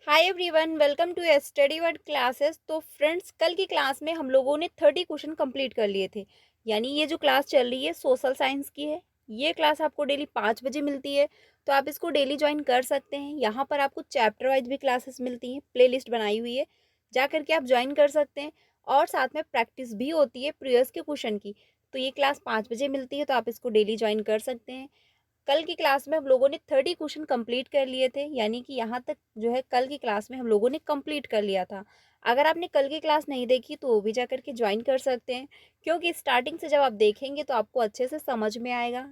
Hi everyone, welcome to study word classes. तो friends, कल की क्लास में हम लोगों ने 30 क्वेश्चन कंप्लीट कर लिए थे। यानी ये जो क्लास चल रही है सोशल साइंस की है। ये क्लास आपको डेली 5 बजे मिलती है, तो आप इसको डेली ज्वाइन कर सकते हैं। यहाँ पर आपको चैप्टर वाइज भी क्लासेस मिलती हैं, प्लेलिस्ट बनाई हुई है, जा करके आप ज्वाइन कर सकते हैं। और साथ में प्रैक्टिस भी होती है प्रीवियस के क्वेश्चन की। तो ये क्लास 5 बजे मिलती है, तो आप इसको डेली ज्वाइन कर सकते हैं। कल की क्लास में हम लोगों ने 30 क्वेश्चन कंप्लीट कर लिए थे, यानी कि यहाँ तक जो है कल की क्लास में हम लोगों ने कंप्लीट कर लिया था। अगर आपने कल की क्लास नहीं देखी तो वो भी जा करके ज्वाइन कर सकते हैं, क्योंकि स्टार्टिंग से जब आप देखेंगे तो आपको अच्छे से समझ में आएगा।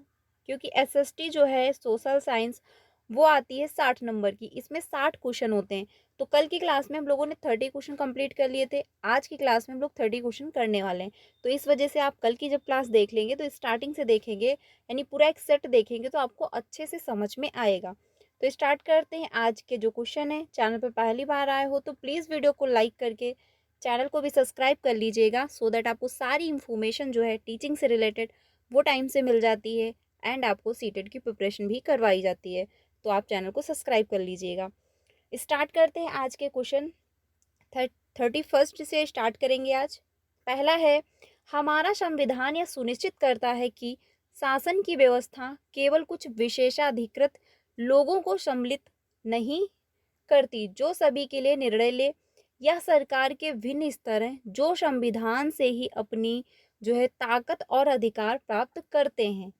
क्योंकि एसएसटी जो है सोशल साइंस, वो आती है 60 नंबर की, इसमें 60 क्वेश्चन होते हैं। तो कल की क्लास में हम लोगों ने 30 क्वेश्चन कंप्लीट कर लिए थे, आज की क्लास में हम लोग 30 क्वेश्चन करने वाले हैं। तो इस वजह से आप कल की जब क्लास देख लेंगे तो स्टार्टिंग से देखेंगे, यानी पूरा एक सेट देखेंगे तो आपको अच्छे से समझ में आएगा। तो स्टार्ट करते हैं आज के जो क्वेश्चन है। चैनल पर पहली बार आए हो तो प्लीज़ वीडियो को लाइक करके चैनल को भी सब्सक्राइब कर लीजिएगा, सो दैट आपको सारी इन्फॉर्मेशन जो है टीचिंग से रिलेटेड वो टाइम से मिल जाती है। एंड आपको सीटेट की प्रिपरेशन भी करवाई जाती है, तो आप चैनल को सब्सक्राइब कर लीजिएगा। स्टार्ट करते हैं आज के क्वेश्चन। 31 से स्टार्ट करेंगे आज। पहला है, हमारा संविधान यह सुनिश्चित करता है कि शासन की व्यवस्था केवल कुछ विशेषाधिकृत लोगों को सम्मिलित नहीं करती, जो सभी के लिए निर्णय ले। यह सरकार के भिन्न स्तर हैं जो संविधान से ही अपनी जो है ताकत और अधिकार प्राप्त करते हैं।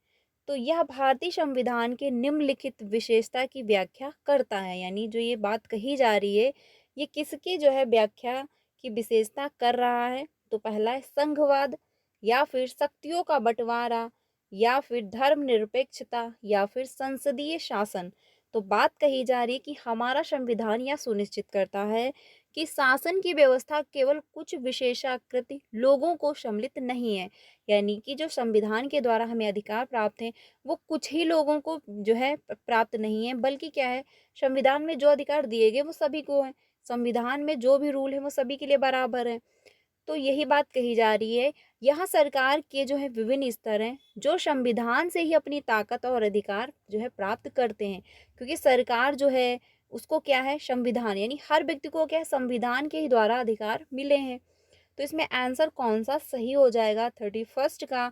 तो यह भारतीय संविधान के निम्नलिखित विशेषता की व्याख्या करता है। यानी जो ये बात कही जा रही है, ये किसकी जो है व्याख्या की विशेषता कर रहा है। तो पहला है संघवाद, या फिर शक्तियों का बंटवारा, या फिर धर्मनिरपेक्षता, या फिर संसदीय शासन। तो बात कही जा रही है कि हमारा संविधान यह सुनिश्चित करता है कि शासन की व्यवस्था केवल कुछ विशेषाकृत लोगों को सम्मिलित नहीं है। यानी कि जो संविधान के द्वारा हमें अधिकार प्राप्त हैं, वो कुछ ही लोगों को जो है प्राप्त नहीं है, बल्कि क्या है, संविधान में जो अधिकार दिए गए वो सभी को हैं। संविधान में जो भी रूल है वो सभी के लिए बराबर है। तो यही बात कही जा रही है। यहाँ सरकार के जो है विभिन्न स्तर हैं जो संविधान से ही अपनी ताकत और अधिकार जो है प्राप्त करते हैं। क्योंकि सरकार जो है उसको क्या है, संविधान, यानी हर व्यक्ति को क्या है, संविधान के ही द्वारा अधिकार मिले हैं। तो इसमें आंसर कौन सा सही हो जाएगा? 31 का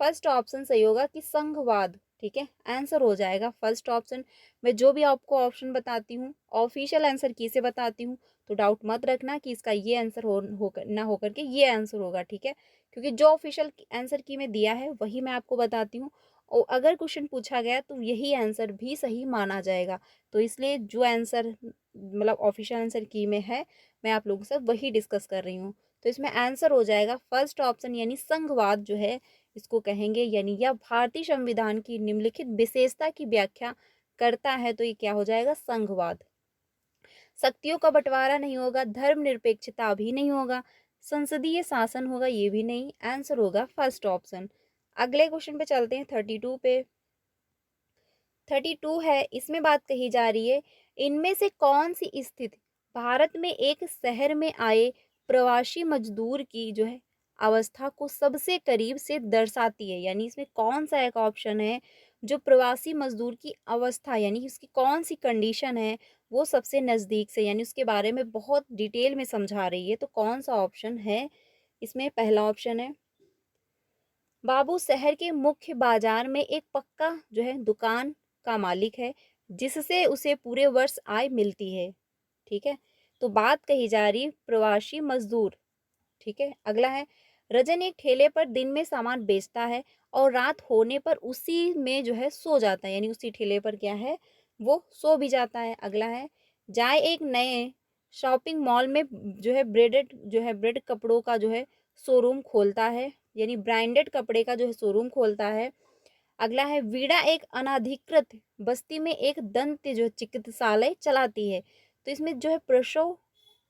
फर्स्ट ऑप्शन सही होगा कि संघवाद। ठीक है, आंसर हो जाएगा फर्स्ट ऑप्शन। मैं जो भी आपको ऑप्शन बताती हूँ ऑफिशियल आंसर की से बताती हूँ, तो डाउट मत रखना कि इसका ये आंसर होकर ना होकर के ये आंसर होगा। ठीक है, क्योंकि जो ऑफिशियल आंसर की में दिया है वही मैं आपको बताती हूँ। और अगर क्वेश्चन पूछा गया तो यही आंसर भी सही माना जाएगा। तो इसलिए जो आंसर मतलब ऑफिशियल आंसर की में है, मैं आप लोगों से वही डिस्कस कर रही हूँ। तो इसमें आंसर हो जाएगा फर्स्ट ऑप्शन, यानी संघवाद जो है इसको कहेंगे। यानी यह भारतीय संविधान की निम्नलिखित विशेषता की व्याख्या करता है, तो ये क्या हो जाएगा, संघवाद। शक्तियों का बंटवारा नहीं होगा, धर्मनिरपेक्षता भी नहीं होगा, संसदीय शासन होगा ये भी नहीं, आंसर होगा फर्स्ट ऑप्शन। अगले क्वेश्चन पे चलते हैं 32 पे। 32 है, इसमें बात कही जा रही है, इनमें से कौन सी स्थिति भारत में एक शहर में आए प्रवासी मजदूर की जो है अवस्था को सबसे करीब से दर्शाती है। यानी इसमें कौन सा एक ऑप्शन है जो प्रवासी मजदूर की अवस्था, यानी उसकी कौन सी कंडीशन है वो सबसे नज़दीक से, यानी उसके बारे में बहुत डिटेल में समझा रही है। तो कौन सा ऑप्शन है इसमें? पहला ऑप्शन है, बाबू शहर के मुख्य बाजार में एक पक्का जो है दुकान का मालिक है, जिससे उसे पूरे वर्ष आय मिलती है। ठीक है, तो बात कही जा रही प्रवासी मजदूर। ठीक है, अगला है, रजन एक ठेले पर दिन में सामान बेचता है और रात होने पर उसी में जो है सो जाता है। यानी उसी ठेले पर क्या है, वो सो भी जाता है। अगला है, जाए एक नए शॉपिंग मॉल में जो है ब्रेड कपड़ों का जो है शोरूम खोलता है, यानी ब्रांडेड कपड़े का जो है शोरूम खोलता है। अगला है, वीणा एक अनाधिकृत बस्ती में एक दंत जो है चिकित्सालय चलाती है। तो इसमें जो है प्रसव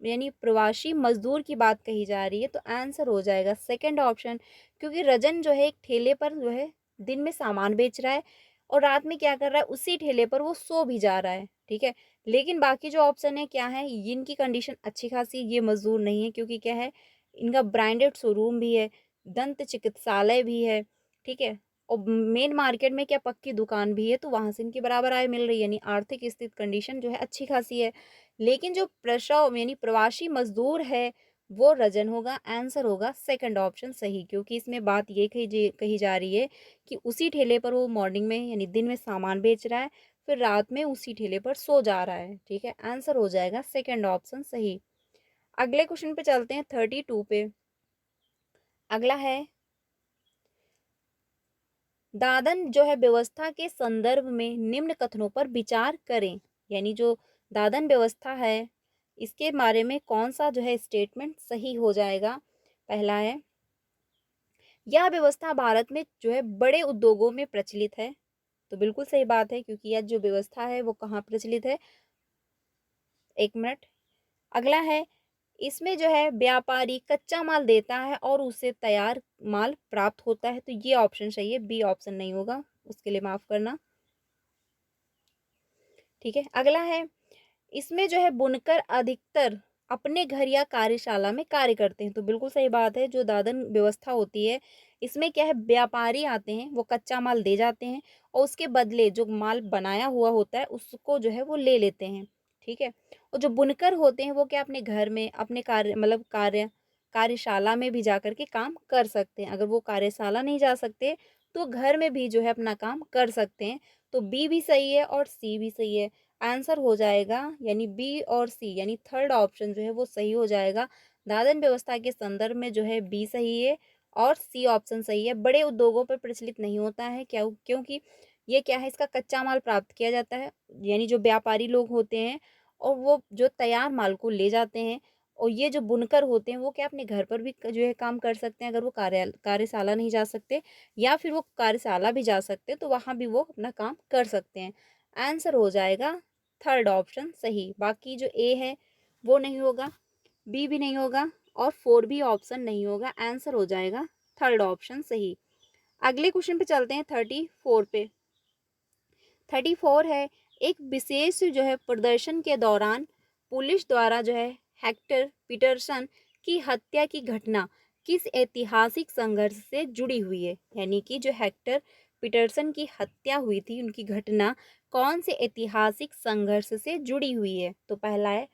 यानी प्रवासी मजदूर की बात कही जा रही है, तो आंसर हो जाएगा सेकंड ऑप्शन। क्योंकि रजन जो है एक ठेले पर जो है दिन में सामान बेच रहा है और रात में क्या कर रहा है, उसी ठेले पर वो सो भी जा रहा है। ठीक है, लेकिन बाकी जो ऑप्शन है क्या है, इनकी कंडीशन अच्छी खासी, ये मजदूर नहीं है, क्योंकि क्या है, इनका ब्रांडेड शोरूम भी है, दंत चिकित्सालय भी है। ठीक है, और मेन मार्केट में क्या पक्की दुकान भी है, तो वहाँ से इनकी बराबर आय मिल रही है, यानी आर्थिक स्थिति कंडीशन जो है अच्छी खासी है। लेकिन जो प्रसव यानी प्रवासी मजदूर है वो रजन होगा, आंसर होगा सेकंड ऑप्शन सही, क्योंकि इसमें बात ये कही जा रही है कि उसी ठेले पर वो मॉर्निंग में यानी दिन में सामान बेच रहा है, फिर रात में उसी ठेले पर सो जा रहा है। ठीक है, आंसर हो जाएगा सेकंड ऑप्शन सही। अगले क्वेश्चन पे चलते हैं 32 पे। अगला है दादन जो है व्यवस्था के संदर्भ में निम्न कथनों पर विचार करें, यानी जो दादन व्यवस्था है इसके बारे में कौन सा जो है स्टेटमेंट सही हो जाएगा। पहला है यह व्यवस्था भारत में जो है बड़े उद्योगों में प्रचलित है, तो बिल्कुल सही बात है, क्योंकि यह जो व्यवस्था है वो कहाँ प्रचलित है। एक मिनट। अगला है इसमें जो है व्यापारी कच्चा माल देता है और उसे तैयार माल प्राप्त होता है, तो ये ऑप्शन सही है, बी ऑप्शन नहीं होगा, उसके लिए माफ करना। ठीक है, अगला है इसमें जो है बुनकर अधिकतर अपने घर या कार्यशाला में कार्य करते हैं, तो बिल्कुल सही बात है। जो दादन व्यवस्था होती है इसमें क्या है व्यापारी आते हैं, वो कच्चा माल दे जाते हैं और उसके बदले जो माल बनाया हुआ होता है उसको जो है वो ले लेते हैं। ठीक है, और जो बुनकर होते हैं वो क्या अपने घर में अपने कार्य मतलब कार्यशाला में भी जा कर के काम कर सकते हैं। अगर वो कार्यशाला नहीं जा सकते तो घर में भी जो है अपना काम कर सकते हैं, तो बी भी सही है और सी भी सही है। आंसर हो जाएगा यानी बी और सी, यानी थर्ड ऑप्शन जो है वो सही हो जाएगा। दादन व्यवस्था के संदर्भ में जो है बी सही है और सी ऑप्शन सही है। बड़े उद्योगों पर प्रचलित नहीं होता है, क्या क्योंकि ये क्या है इसका कच्चा माल प्राप्त किया जाता है, यानी जो व्यापारी लोग होते हैं और वो जो तैयार माल को ले जाते हैं, और ये जो बुनकर होते हैं वो क्या अपने घर पर भी जो है काम कर सकते हैं, अगर वो कार्यशाला नहीं जा सकते, या फिर वो कार्यशाला भी जा सकते तो वहाँ भी वो अपना काम कर सकते हैं। आंसर हो जाएगा थर्ड ऑप्शन सही। बाकी जो ए है वो नहीं होगा, बी भी नहीं होगा और फोर भी ऑप्शन नहीं होगा, आंसर हो जाएगा थर्ड ऑप्शन सही। अगले क्वेश्चन पे चलते हैं 34 पे। 34 है एक विशेष जो है प्रदर्शन के दौरान पुलिस द्वारा जो है हेक्टर पीटरसन की हत्या की घटना किस ऐतिहासिक संघर्ष से जुड़ी हुई है, यानी कि जो हेक्टर पीटरसन की हत्या हुई थी उनकी घटना कौन से ऐतिहासिक संघर्ष से जुड़ी हुई है। तो पहला है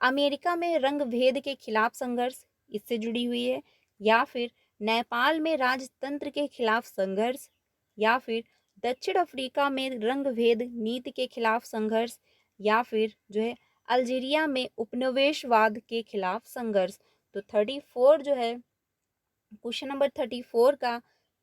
अमेरिका में रंग भेद के खिलाफ संघर्ष, इससे जुड़ी हुई है, या फिर नेपाल में राजतंत्र के खिलाफ संघर्ष, या फिर दक्षिण अफ्रीका में रंग भेद नीति के खिलाफ संघर्ष, या फिर जो है अल्जीरिया में उपनिवेशवाद के खिलाफ संघर्ष। तो 34 जो है क्वेश्चन नंबर 34 का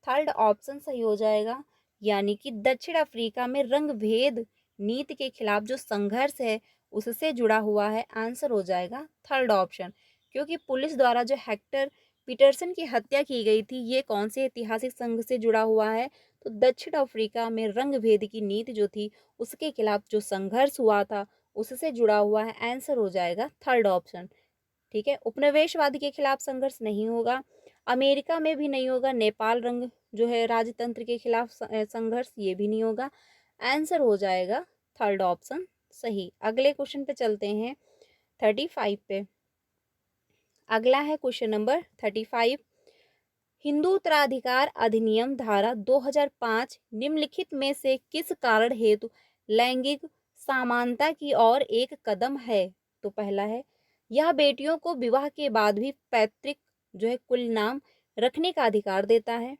थर्ड ऑप्शन सही हो जाएगा, यानी कि दक्षिण अफ्रीका में रंग भेद नीति के खिलाफ जो संघर्ष है उससे जुड़ा हुआ है, आंसर हो जाएगा थर्ड ऑप्शन। क्योंकि पुलिस द्वारा जो हेक्टर पीटरसन की हत्या की गई थी ये कौन से ऐतिहासिक संघ से जुड़ा हुआ है, तो दक्षिण अफ्रीका में रंग भेद की नीति जो थी उसके खिलाफ जो संघर्ष हुआ था उससे जुड़ा हुआ है, आंसर हो जाएगा थर्ड ऑप्शन। ठीक है, उपनिवेशवाद के खिलाफ संघर्ष नहीं होगा, अमेरिका में भी नहीं होगा, नेपाल रंग जो है राजतंत्र के खिलाफ संघर्ष ये भी नहीं होगा, आंसर हो जाएगा थर्ड ऑप्शन सही। अगले क्वेश्चन पे चलते हैं 35 पे। अगला है क्वेश्चन नंबर 35, हिंदू उत्तराधिकार अधिनियम धारा 2005 निम्नलिखित में से किस कारण हेतु लैंगिक समानता की ओर एक कदम है। तो पहला है यह बेटियों को विवाह के बाद भी पैतृक जो है कुल नाम रखने का अधिकार देता है,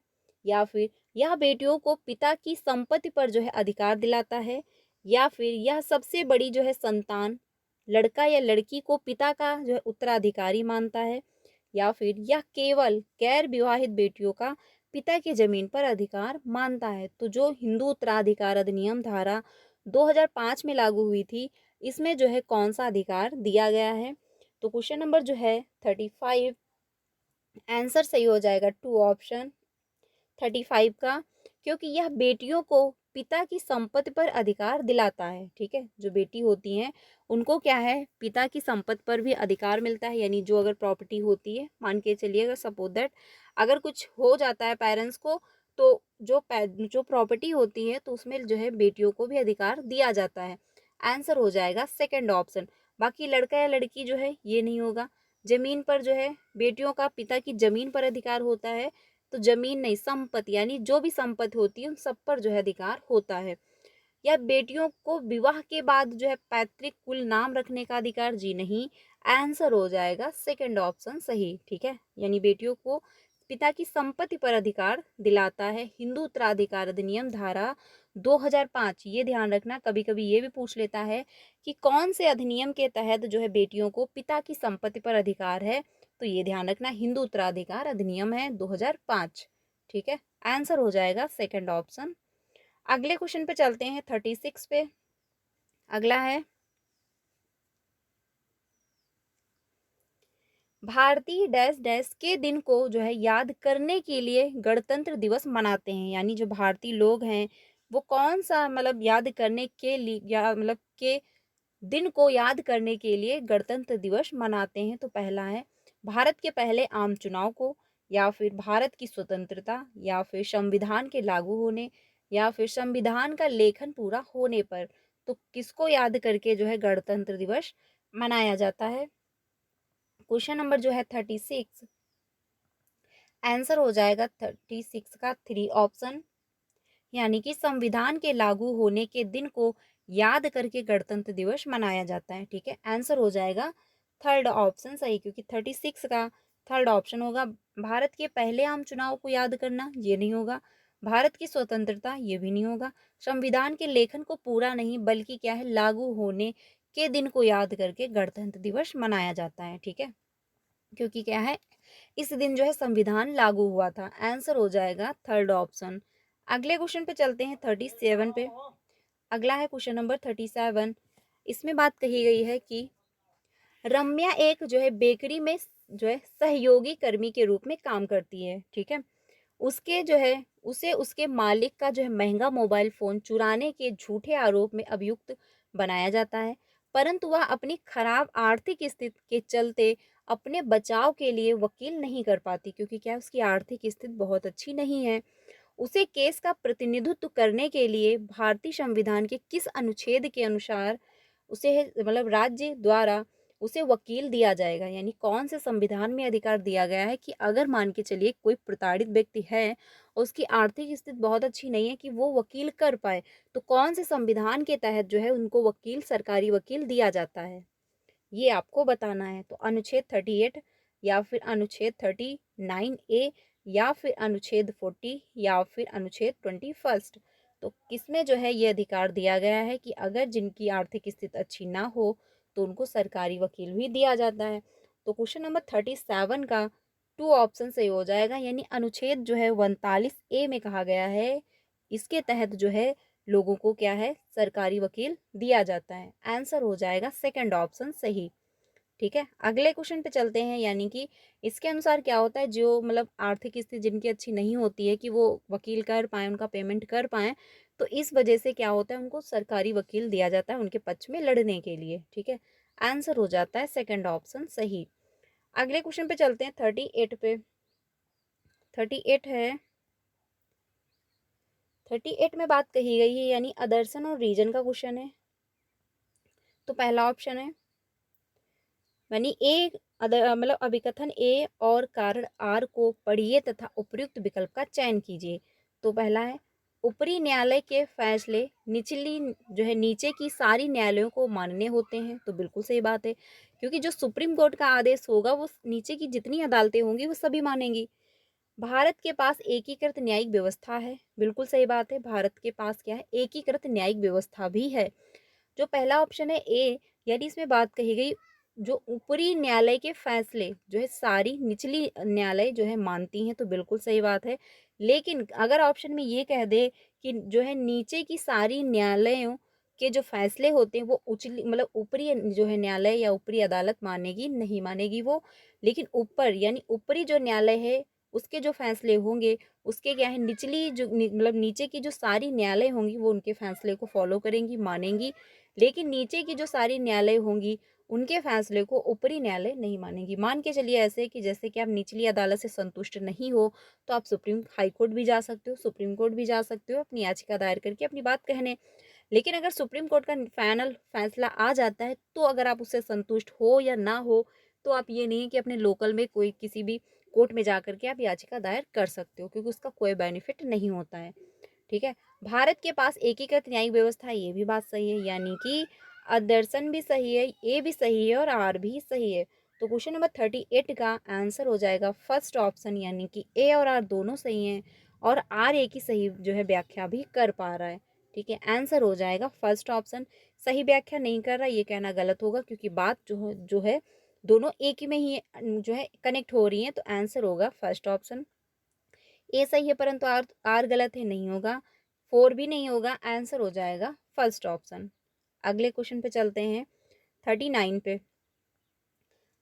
या फिर यह बेटियों को पिता की संपत्ति पर जो है अधिकार दिलाता है, या फिर यह सबसे बड़ी जो है संतान लड़का या लड़की को पिता का जो है उत्तराधिकारी मानता है, या फिर यह केवल गैर विवाहित बेटियों का पिता की जमीन पर अधिकार मानता है। तो जो हिंदू उत्तराधिकार अधिनियम धारा 2005 में लागू हुई थी इसमें जो है कौन सा अधिकार दिया गया है। तो क्वेश्चन नंबर जो है 35 आंसर सही हो जाएगा टू ऑप्शन 35 का, क्योंकि यह बेटियों को पिता की संपत्ति पर अधिकार दिलाता है। ठीक है, जो बेटी होती हैं उनको क्या है पिता की संपत्ति पर भी अधिकार मिलता है, यानी जो अगर प्रॉपर्टी होती है मान के चलिएगा सपोज दैट अगर कुछ हो जाता है पेरेंट्स को तो जो प्रॉपर्टी होती है तो उसमें जो है बेटियों को भी अधिकार दिया जाता है, आंसर हो जाएगा सेकंड ऑप्शन। बाकी लड़का या लड़की जो है ये नहीं होगा, जमीन पर जो है बेटियों का पिता की जमीन पर अधिकार होता है, तो जमीन नहीं, संपत्ति, यानी जो भी संपत्ति होती है उन सब पर जो है अधिकार होता है। या बेटियों को विवाह के बाद जो है पैतृक कुल नाम रखने का अधिकार, जी नहीं। आंसर हो जाएगा सेकंड ऑप्शन सही, ठीक है। यानी बेटियों को पिता की संपत्ति पर अधिकार दिलाता है हिंदू उत्तराधिकार अधिनियम धारा 2005। ये ध्यान रखना, कभी कभी ये भी पूछ लेता है कि कौन से अधिनियम के तहत जो है बेटियों को पिता की संपत्ति पर अधिकार है, तो ये ध्यान रखना हिंदू उत्तराधिकार अधिनियम है 2005, ठीक है। आंसर हो जाएगा सेकंड ऑप्शन। अगले क्वेश्चन पे चलते हैं 36 पे। अगला है, भारतीय डैश डैश के दिन को जो है याद करने के लिए गणतंत्र दिवस मनाते हैं। यानी जो भारतीय लोग हैं वो कौन सा मतलब याद करने के लिए, या मतलब के दिन को याद करने के लिए गणतंत्र दिवस मनाते हैं। तो पहला है भारत के पहले आम चुनाव को, या फिर भारत की स्वतंत्रता, या फिर संविधान के लागू होने, या फिर संविधान का लेखन पूरा होने पर। तो किसको याद करके जो है गणतंत्र दिवस मनाया जाता है? क्वेश्चन नंबर जो है 36, आंसर हो जाएगा 36 का 3 ऑप्शन, यानी कि संविधान के लागू होने के दिन को याद करके गणतंत्र दिवस मनाया जाता है, ठीक है। आंसर हो जाएगा थर्ड ऑप्शन सही, क्योंकि 36 का थर्ड ऑप्शन होगा। भारत के पहले आम चुनाव को याद करना, ये नहीं होगा। भारत की स्वतंत्रता, ये भी नहीं होगा। संविधान के लेखन को पूरा नहीं, बल्कि क्या है, लागू होने के दिन को याद करके गणतंत्र दिवस मनाया जाता है, ठीक है। क्योंकि क्या है, इस दिन जो है संविधान लागू हुआ था। आंसर हो जाएगा थर्ड ऑप्शन। अगले क्वेश्चन पे चलते हैं 37 पे। अगला है क्वेश्चन नंबर 37। इसमें बात कही गई है कि रम्या एक जो है बेकरी में जो है सहयोगी कर्मी के रूप में काम करती है, ठीक है। उसके जो है उसे उसके मालिक का जो है महंगा मोबाइल फोन चुराने के झूठे आरोप में अभियुक्त बनाया जाता है, परंतु वह अपनी खराब आर्थिक स्थिति के चलते अपने बचाव के लिए वकील नहीं कर पाती, क्योंकि क्या उसकी आर्थिक स्थिति बहुत अच्छी नहीं है। उसे केस का प्रतिनिधित्व करने के लिए भारतीय संविधान के किस अनुच्छेद के अनुसार उसे मतलब राज्य द्वारा उसे वकील दिया जाएगा? यानी कौन से संविधान में अधिकार दिया गया है कि अगर मान के चलिए कोई प्रताड़ित व्यक्ति है और उसकी आर्थिक स्थिति बहुत अच्छी नहीं है कि वो वकील कर पाए, तो कौन से संविधान के तहत जो है उनको वकील, सरकारी वकील दिया जाता है, ये आपको बताना है। तो अनुच्छेद 38, या फिर अनुच्छेद 39A, या फिर अनुच्छेद 40, या फिर अनुच्छेद 21। तो किसमें जो है ये अधिकार दिया गया है कि अगर जिनकी आर्थिक स्थिति अच्छी ना हो तो उनको सरकारी वकील भी दिया जाता है? तो क्वेश्चन नंबर 37 का 2 ऑप्शन सही हो जाएगा, यानी अनुच्छेद जो है 39A में कहा गया है, इसके तहत जो है लोगों को क्या है, सरकारी वकील दिया जाता है। आंसर हो जाएगा सेकंड ऑप्शन सही, ठीक है। अगले क्वेश्चन पे चलते हैं, यानी कि इसके अनुसार क्या होता है, जो मतलब आर्थिक स्थिति जिनकी अच्छी नहीं होती है कि वो वकील कर पाए, उनका पेमेंट कर पाए, तो इस वजह से क्या होता है, उनको सरकारी वकील दिया जाता है उनके पक्ष में लड़ने के लिए, ठीक है। आंसर हो जाता है सेकंड ऑप्शन सही। अगले क्वेश्चन पे चलते हैं 38 पे। 38 है, 38 में बात कही गई है, यानी अदर्शन और रीजन का क्वेश्चन है। तो पहला ऑप्शन है, यानी ए मतलब अभिकथन ए और कारण आर को पढ़िए तथा उपयुक्त विकल्प का चयन कीजिए। तो पहला है, ऊपरी न्यायालय के फैसले निचली जो है नीचे की सारी न्यायालयों को मानने होते हैं। तो बिल्कुल सही बात है, क्योंकि जो सुप्रीम कोर्ट का आदेश होगा वो नीचे की जितनी अदालतें होंगी वो सभी मानेंगी। भारत के पास एकीकृत न्यायिक व्यवस्था है, बिल्कुल सही बात है, भारत के पास क्या है, एकीकृत न्यायिक व्यवस्था भी है। जो पहला ऑप्शन है ए, यानी इसमें बात कही गई जो ऊपरी न्यायालय के फैसले जो है सारी निचली न्यायालय जो है मानती हैं, तो बिल्कुल सही बात है। लेकिन अगर ऑप्शन में ये कह दे कि जो है नीचे की सारी न्यायालयों के जो फैसले होते हैं वो उचली मतलब ऊपरी जो है न्यायालय या ऊपरी अदालत मानेगी, नहीं मानेगी वो। लेकिन ऊपर यानी ऊपरी जो न्यायालय है उसके जो फैसले होंगे उसके क्या है, निचली जो मतलब नीचे की जो सारी न्यायालय होंगी वो उनके फैसले को फॉलो करेंगी, मानेंगी। लेकिन नीचे की जो सारी न्यायालय होंगी उनके फैसले को ऊपरी न्यायालय नहीं मानेंगी। मान के चलिए ऐसे कि जैसे कि आप निचली अदालत से संतुष्ट नहीं हो तो आप सुप्रीम हाई कोर्ट भी जा सकते हो, सुप्रीम कोर्ट भी जा सकते हो अपनी याचिका दायर करके अपनी बात कहने। लेकिन अगर सुप्रीम कोर्ट का फाइनल फैसला आ जाता है तो अगर आप उससे संतुष्ट हो या ना हो, तो आप ये नहीं कि अपने लोकल में कोई किसी भी कोर्ट में जा कर के आप याचिका दायर कर सकते हो, क्योंकि उसका कोई बेनिफिट नहीं होता है। ठीक है। भारत के पास एकीकृत न्यायिक व्यवस्था है, ये भी बात सही है, यानी कि दर्शन भी सही है, ए भी सही है और आर भी सही है। तो क्वेश्चन नंबर 38 का आंसर हो जाएगा फर्स्ट ऑप्शन, यानी कि ए और आर दोनों सही हैं और आर ए की सही जो है व्याख्या भी कर पा रहा है। ठीक है, आंसर हो जाएगा फर्स्ट ऑप्शन। सही व्याख्या नहीं कर रहा, ये कहना गलत होगा, क्योंकि बात जो है दोनों एक ही में ही जो है कनेक्ट हो रही है। तो आंसर होगा फर्स्ट ऑप्शन। ए सही है परंतु आर आर गलत है, नहीं होगा। 4 भी नहीं होगा, आंसर हो जाएगा फर्स्ट ऑप्शन। अगले क्वेश्चन पे चलते हैं 39 पे।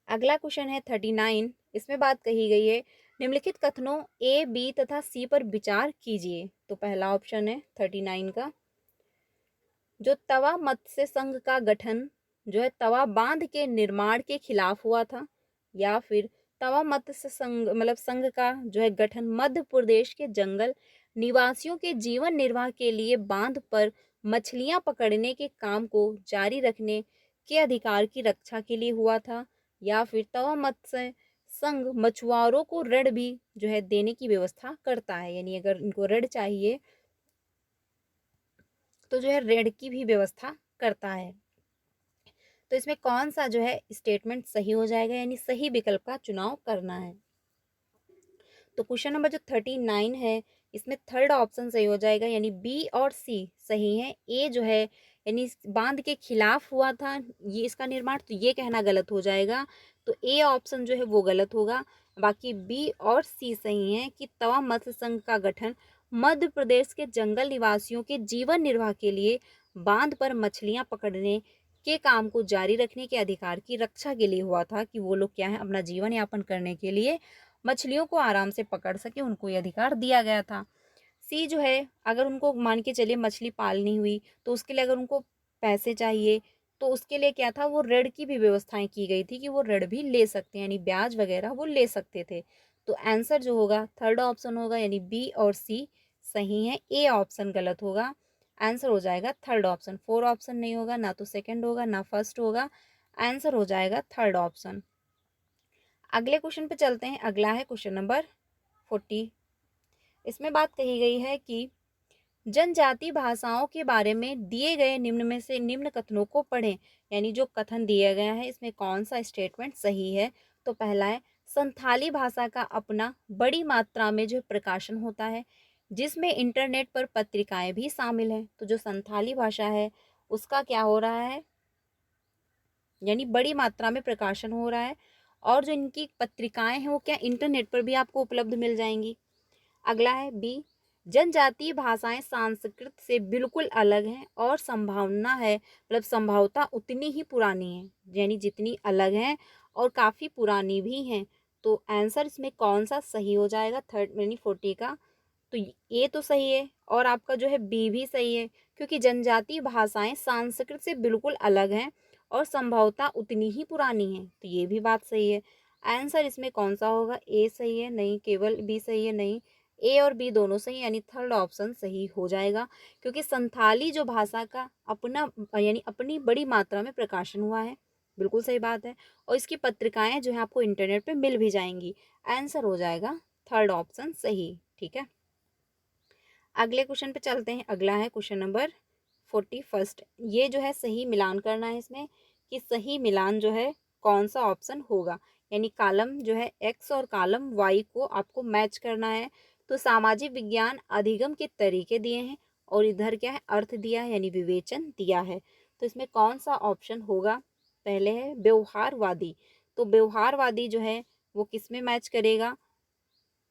अगला क्वेश्चन है 39। इसमें बात कही गई है निम्नलिखित कथनों ए बी तथा सी पर विचार कीजिए। तो पहला ऑप्शन है 39 का, जो तवा मत्स्य संघ का गठन जो है तवा बांध के निर्माण के खिलाफ हुआ था, या फिर तवा मत्स्य संघ मतलब संघ का जो है गठन मध्य प्रदेश के जंगल निवासियों के जीवन निर्वाह के लिए बांध पर मछलियां पकड़ने के काम को जारी रखने के अधिकार की रक्षा के लिए हुआ था, या फिर तवा मत्स्य संघ मछुआरों को ऋण भी जो है देने की व्यवस्था करता है, यानी अगर इनको ऋण चाहिए तो जो है ऋण की भी व्यवस्था करता है। तो इसमें कौन सा जो है स्टेटमेंट सही हो जाएगा, यानी सही विकल्प का चुनाव करना है। तो क्वेश्चन नंबर जो 39 है, इसमें थर्ड ऑप्शन सही हो जाएगा, यानी बी और सी सही है। ए जो है यानी बांध के खिलाफ हुआ था ये इसका निर्माण, तो ये कहना गलत हो जाएगा। तो ए ऑप्शन जो है वो गलत होगा। बाकी बी और सी सही है कि तवा मत्स्य संघ का गठन मध्य प्रदेश के जंगल निवासियों के जीवन निर्वाह के लिए बांध पर मछलियां पकड़ने के काम को जारी रखने के अधिकार की रक्षा के लिए हुआ था, कि वो लोग क्या है अपना जीवन यापन करने के लिए मछलियों को आराम से पकड़ सके, उनको ये अधिकार दिया गया था। सी जो है अगर उनको मान के चलिए मछली पालनी हुई तो उसके लिए अगर उनको पैसे चाहिए तो उसके लिए क्या था, वो ऋण की भी व्यवस्थाएं की गई थी कि वो ऋण भी ले सकते हैं, यानी ब्याज वगैरह वो ले सकते थे। तो आंसर जो होगा थर्ड ऑप्शन होगा, यानी बी और सी सही है। ए ऑप्शन गलत होगा। आंसर हो जाएगा थर्ड ऑप्शन। 4 ऑप्शन नहीं होगा, ना तो सेकंड होगा ना फर्स्ट होगा। आंसर हो जाएगा थर्ड ऑप्शन। अगले क्वेश्चन पे चलते हैं। अगला है क्वेश्चन नंबर 40। इसमें बात कही गई है कि जनजाति भाषाओं के बारे में दिए गए निम्न में से निम्न कथनों को पढ़ें, यानी जो कथन दिया गया है इसमें कौन सा स्टेटमेंट सही है। तो पहला है संथाली भाषा का अपना बड़ी मात्रा में जो प्रकाशन होता है, जिसमें इंटरनेट पर पत्रिकाएं भी शामिल हैं। तो जो संथाली भाषा है उसका क्या हो रहा है, यानी बड़ी मात्रा में प्रकाशन हो रहा है, और जो इनकी पत्रिकाएं हैं वो क्या इंटरनेट पर भी आपको उपलब्ध मिल जाएंगी। अगला है बी, जनजातीय भाषाएं संस्कृत से बिल्कुल अलग हैं और संभावना है मतलब संभवता उतनी ही पुरानी है, यानी जितनी अलग हैं और काफ़ी पुरानी भी हैं। तो आंसर इसमें कौन सा सही हो जाएगा, थर्ड यानी 40 का। तो ये तो सही है और आपका जो है बी भी सही है, क्योंकि जनजातीय भाषाएं संस्कृत से बिल्कुल अलग हैं और संभवतः उतनी ही पुरानी हैं, तो ये भी बात सही है। आंसर इसमें कौन सा होगा, ए सही है नहीं, केवल बी सही है नहीं, ए और बी दोनों सही, यानी थर्ड ऑप्शन सही हो जाएगा। क्योंकि संथाली जो भाषा का अपना यानी अपनी बड़ी मात्रा में प्रकाशन हुआ है, बिल्कुल सही बात है, और इसकी पत्रिकाएं जो है आपको इंटरनेट पे मिल भी जाएंगी। आंसर हो जाएगा थर्ड ऑप्शन सही। ठीक है, अगले क्वेश्चन पे चलते हैं। अगला है क्वेश्चन नंबर 41। ये जो है सही मिलान करना है इसमें, कि सही मिलान जो है कौन सा ऑप्शन होगा, यानी कॉलम जो है एक्स और कॉलम वाई को आपको मैच करना है। तो सामाजिक विज्ञान अधिगम के तरीके दिए हैं और इधर क्या है अर्थ दिया है, यानी विवेचन दिया है। तो इसमें कौन सा ऑप्शन होगा, पहले है व्यवहारवादी। तो व्यवहारवादी जो है वो किस में मैच करेगा,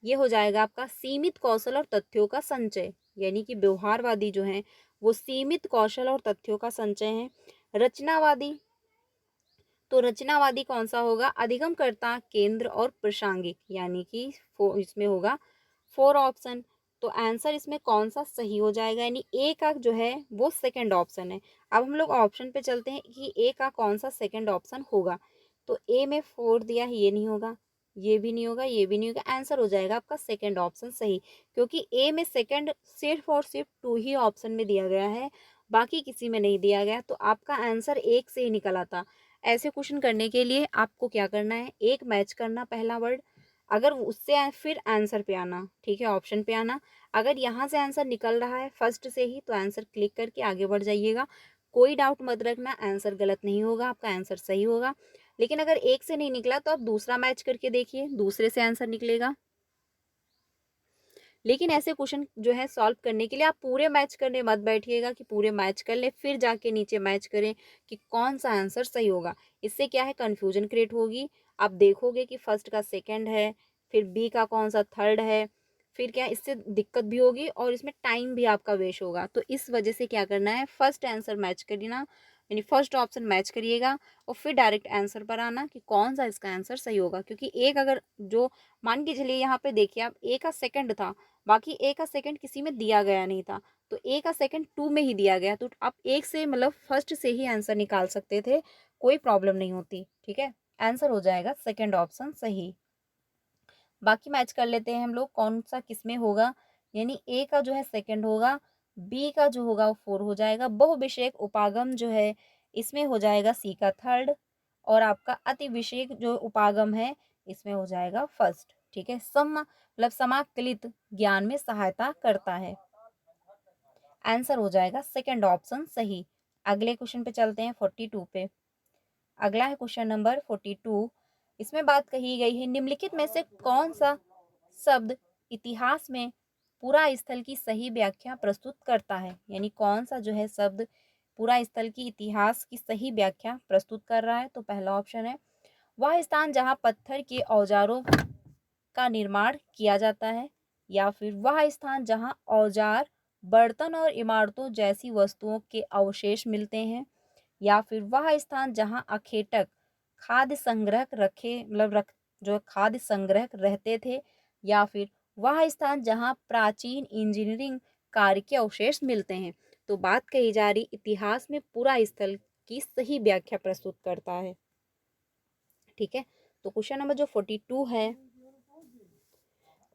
ये हो जाएगा आपका सीमित कौशल और तथ्यों का संचय, यानी कि व्यवहारवादी जो है वो सीमित कौशल और तथ्यों का संचय है। रचनावादी, तो रचनावादी कौन सा होगा, अधिगमकर्ता केंद्र और प्रासंगिक, यानी कि इसमें होगा 4 ऑप्शन। तो आंसर इसमें कौन सा सही हो जाएगा, यानी ए का जो है वो सेकंड ऑप्शन है। अब हम लोग ऑप्शन पे चलते हैं कि ए का कौन सा सेकंड ऑप्शन होगा। तो ए में 4 दिया है, ये नहीं होगा, ये भी नहीं होगा, ये भी नहीं होगा। आंसर हो जाएगा आपका सेकंड ऑप्शन सही, क्योंकि ए में सेकंड सिर्फ और सिर्फ 2 ही ऑप्शन में दिया गया है, बाकी किसी में नहीं दिया गया। तो आपका आंसर एक से ही निकल आता। ऐसे क्वेश्चन करने के लिए आपको क्या करना है, एक मैच करना पहला वर्ड, अगर उससे फिर आंसर पे आना, ठीक है, ऑप्शन पे आना। अगर यहाँ से आंसर निकल रहा है फर्स्ट से ही तो आंसर क्लिक करके आगे बढ़ जाइएगा। कोई डाउट मत रखना, आंसर गलत नहीं होगा, आपका आंसर सही होगा। लेकिन अगर एक से नहीं निकला तो आप दूसरा मैच करके देखिए, दूसरे से आंसर निकलेगा। लेकिन ऐसे क्वेश्चन जो है सॉल्व करने के लिए आप पूरे मैच करने मत बैठिएगा कि पूरे मैच कर ले फिर जाके नीचे मैच करें कि कौन सा आंसर सही होगा। इससे क्या है, कन्फ्यूजन क्रिएट होगी। आप देखोगे कि फर्स्ट का सेकंड है, फिर बी का कौन सा थर्ड है, फिर क्या इससे दिक्कत भी होगी और इसमें टाइम भी आपका वेस्ट होगा। तो इस वजह से क्या करना है, फर्स्ट आंसर मैच करना, यानी फर्स्ट ऑप्शन मैच करिएगा और फिर डायरेक्ट आंसर पर आना कि कौन सा इसका आंसर सही होगा। क्योंकि एक अगर जो मान के चलिए यहाँ पे देखिए आप, ए का सेकंड था, बाकी ए का सेकंड किसी में दिया गया नहीं था, तो ए का सेकंड 2 में ही दिया गया, तो आप एक से मतलब फर्स्ट से ही आंसर निकाल सकते थे, कोई प्रॉब्लम नहीं होती। ठीक है, आंसर हो जाएगा सेकंड ऑप्शन सही। बाकी मैच कर लेते हैं हम लोग कौन सा किस में होगा। यानी ए का जो है सेकंड होगा, बी का जो होगा वो 4 हो जाएगा, बहुविषयक उपागम जो है इसमें हो जाएगा सी का थर्ड, और आपका अतिविषयक जो उपागम है इसमें हो जाएगा फर्स्ट। ठीक है, मतलब समाकलित ज्ञान में सहायता करता है, आंसर हो जाएगा सेकंड ऑप्शन सही। अगले क्वेश्चन पे चलते हैं 42 पे। अगला है क्वेश्चन नंबर 42। इसमें बात कही गई है, निम्नलिखित में से कौन सा शब्द इतिहास में पूरा स्थल की सही व्याख्या प्रस्तुत करता है। यानी कौन सा जो है शब्द पूरा स्थल की इतिहास की सही व्याख्या प्रस्तुत कर रहा है। तो पहला ऑप्शन है, वह स्थान जहां पत्थर के औजारों का निर्माण किया जाता है, या फिर वह स्थान जहां औजार, बर्तन और इमारतों जैसी वस्तुओं के अवशेष मिलते हैं, या फिर वह स्थान जहां अखेटक खाद्य संग्रह रखे मतलब रख जो खाद्य संग्रह रहते थे, या फिर वह स्थान जहां प्राचीन इंजीनियरिंग कार्य के अवशेष मिलते हैं। तो बात कही जा रही इतिहास में पूरा स्थल की सही व्याख्या प्रस्तुत करता है। ठीक है, तो क्वेश्चन नंबर जो 42 है,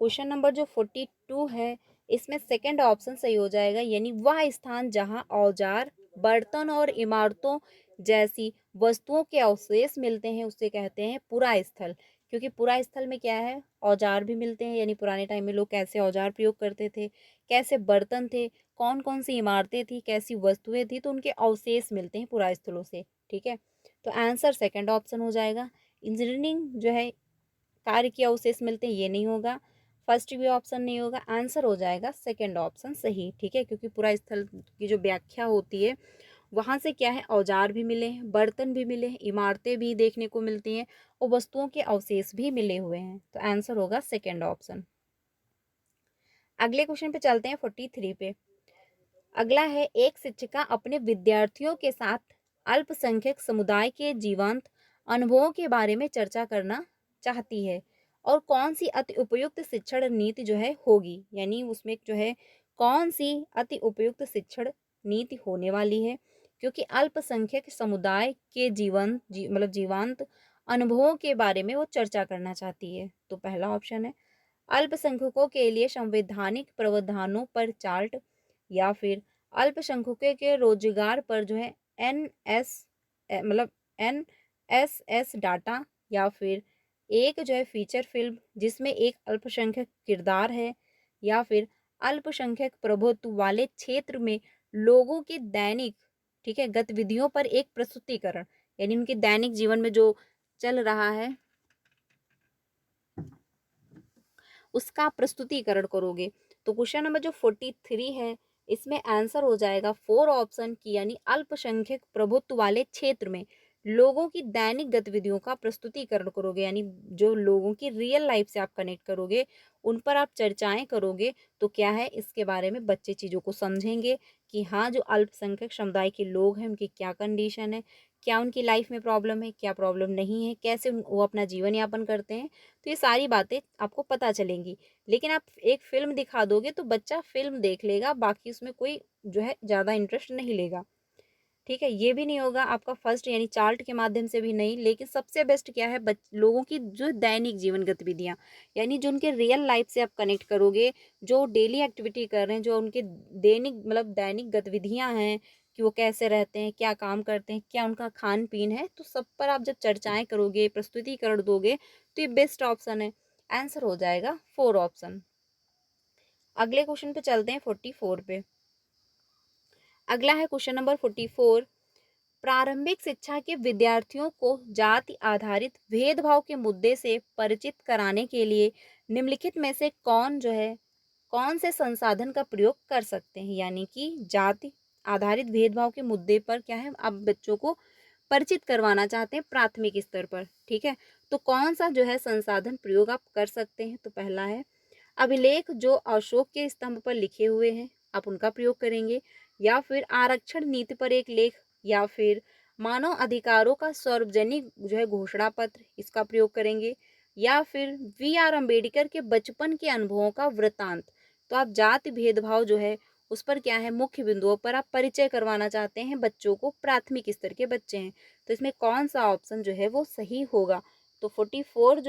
क्वेश्चन नंबर जो 42 है इसमें सेकंड ऑप्शन सही हो जाएगा। यानी वह स्थान जहां औजार, बर्तन और इमारतों जैसी वस्तुओं के अवशेष मिलते हैं उसे कहते हैं पुरा स्थल। क्योंकि पुरा स्थल में क्या है, औजार भी मिलते हैं, यानी पुराने टाइम में लोग कैसे औजार प्रयोग करते थे, कैसे बर्तन थे, कौन कौन सी इमारतें थी, कैसी वस्तुएं थी, तो उनके अवशेष मिलते हैं पुरा स्थलों से। ठीक है, तो आंसर सेकंड ऑप्शन हो जाएगा। इंजीनियरिंग जो है कार्य के अवशेष मिलते हैं, ये नहीं होगा, फर्स्ट भी ऑप्शन नहीं होगा, आंसर हो जाएगा सेकंड ऑप्शन सही। ठीक है, क्योंकि पूरा स्थल की जो व्याख्या होती है वहां से क्या है, औजार भी मिले हैं, बर्तन भी मिले हैं, इमारतें भी देखने को मिलती हैं और वस्तुओं के अवशेष भी मिले हुए हैं। तो आंसर होगा सेकंड ऑप्शन। अगले क्वेश्चन पे चलते हैं 43 पे। अगला है, एक शिक्षिका अपने विद्यार्थियों के साथ अल्पसंख्यक समुदाय के जीवंत अनुभवों के बारे में चर्चा करना चाहती है, और कौन सी अति उपयुक्त शिक्षण नीति जो है होगी। यानी उसमें जो है कौन सी अति उपयुक्त शिक्षण नीति होने वाली है, क्योंकि अल्पसंख्यक समुदाय के मतलब जीवंत अनुभवों के बारे में वो चर्चा करना चाहती है। तो पहला ऑप्शन है, अल्पसंख्यकों के लिए संवैधानिक प्रावधानों पर चार्ट, या फिर अल्पसंख्यकों के रोजगार पर जो है मतलब NSS डाटा, या फिर एक जो है फीचर फिल्म जिसमें एक अल्पसंख्यक किरदार है, या फिर अल्पसंख्यक प्रभुत्व वाले क्षेत्र में लोगों की दैनिक, ठीक है, गतिविधियों पर एक प्रस्तुतिकरण, यानी उनके दैनिक जीवन में जो चल रहा है उसका प्रस्तुतिकरण करोगे। तो क्वेश्चन नंबर जो 43 है इसमें आंसर हो जाएगा 4 ऑप्शन की, यानी अल्पसंख्यक प्रभुत्व वाले क्षेत्र में लोगों की दैनिक गतिविधियों का प्रस्तुतिकरण करोगे। यानी जो लोगों की रियल लाइफ से आप कनेक्ट करोगे, उन पर आप चर्चाएं करोगे, तो क्या है इसके बारे में बच्चे चीज़ों को समझेंगे कि हाँ जो अल्पसंख्यक समुदाय के लोग हैं उनकी क्या कंडीशन है, क्या उनकी लाइफ में प्रॉब्लम है, क्या प्रॉब्लम नहीं है, कैसे वो अपना जीवन यापन करते हैं। तो ये सारी बातें आपको पता चलेंगी। लेकिन आप एक फ़िल्म दिखा दोगे तो बच्चा फ़िल्म देख लेगा, बाकी उसमें कोई जो है ज़्यादा इंटरेस्ट नहीं लेगा। ठीक है, ये भी नहीं होगा आपका फर्स्ट यानी चार्ट के माध्यम से भी नहीं। लेकिन सबसे बेस्ट क्या है, लोगों की जो दैनिक जीवन गतिविधियाँ, यानी जो उनके रियल लाइफ से आप कनेक्ट करोगे, जो डेली एक्टिविटी कर रहे हैं, जो उनके दैनिक गतिविधियाँ हैं कि वो कैसे रहते हैं, क्या काम करते हैं, क्या उनका खान पीन है, तो सब पर आप जब चर्चाएं करोगे, प्रस्तुतिकरण दोगे, तो ये बेस्ट ऑप्शन है। आंसर हो जाएगा 4 ऑप्शन। अगले क्वेश्चन पे चलते हैं 44 पे। अगला है क्वेश्चन नंबर 44। प्रारंभिक शिक्षा के विद्यार्थियों को जाति आधारित भेदभाव के मुद्दे से परिचित कराने के लिए निम्नलिखित में से कौन से संसाधन का प्रयोग कर सकते हैं। यानी कि जाति आधारित भेदभाव के मुद्दे पर क्या है, आप बच्चों को परिचित करवाना चाहते हैं प्राथमिक स्तर पर, ठीक है। तो कौन सा संसाधन प्रयोग आप कर सकते हैं। तो पहला है अभिलेख जो अशोक के स्तंभ पर लिखे हुए हैं, आप उनका प्रयोग करेंगे, या फिर आरक्षण नीति पर एक लेख, या फिर मानव अधिकारों का सार्वजनिक घोषणा पत्र, इसका प्रयोग करेंगे, या फिर V.R. अम्बेडकर के बचपन के अनुभवों का वृतांत। तो आप जाति भेदभाव उस पर क्या है, मुख्य बिंदुओं पर आप परिचय करवाना चाहते हैं बच्चों को, प्राथमिक स्तर के बच्चे हैं। तो इसमें कौन सा ऑप्शन वो सही होगा। तो 44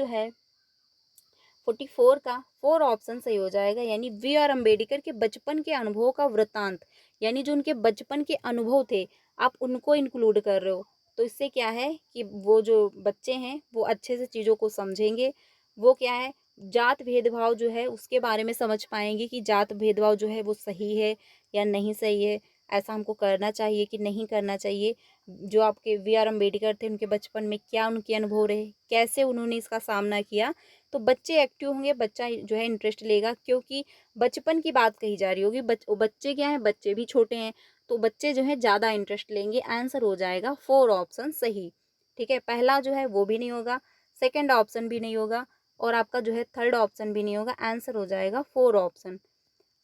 का 4 ऑप्शन सही हो जाएगा, यानी V.R. अम्बेडकर के बचपन के अनुभवों का वृतांत, यानी जो उनके बचपन के अनुभव थे आप उनको इंक्लूड कर रहे हो। तो इससे क्या है कि वो जो बच्चे हैं वो अच्छे से चीज़ों को समझेंगे, वो क्या है जात भेदभाव उसके बारे में समझ पाएंगे कि जात भेदभाव वो सही है या नहीं सही है, ऐसा हमको करना चाहिए कि नहीं करना चाहिए। जो आपके V.R. अम्बेडकर थे उनके बचपन में क्या उनके अनुभव रहे, कैसे उन्होंने इसका सामना किया। तो बच्चे एक्टिव होंगे, बच्चा इंटरेस्ट लेगा, क्योंकि बचपन की बात कही जा रही होगी। बच्चे क्या हैं, बच्चे भी छोटे हैं, तो बच्चे ज़्यादा इंटरेस्ट लेंगे। आंसर हो जाएगा 4 ऑप्शन सही, ठीक है। पहला वो भी नहीं होगा, सेकंड ऑप्शन भी नहीं होगा, और आपका थर्ड ऑप्शन भी नहीं होगा। आंसर हो जाएगा 4 ऑप्शन।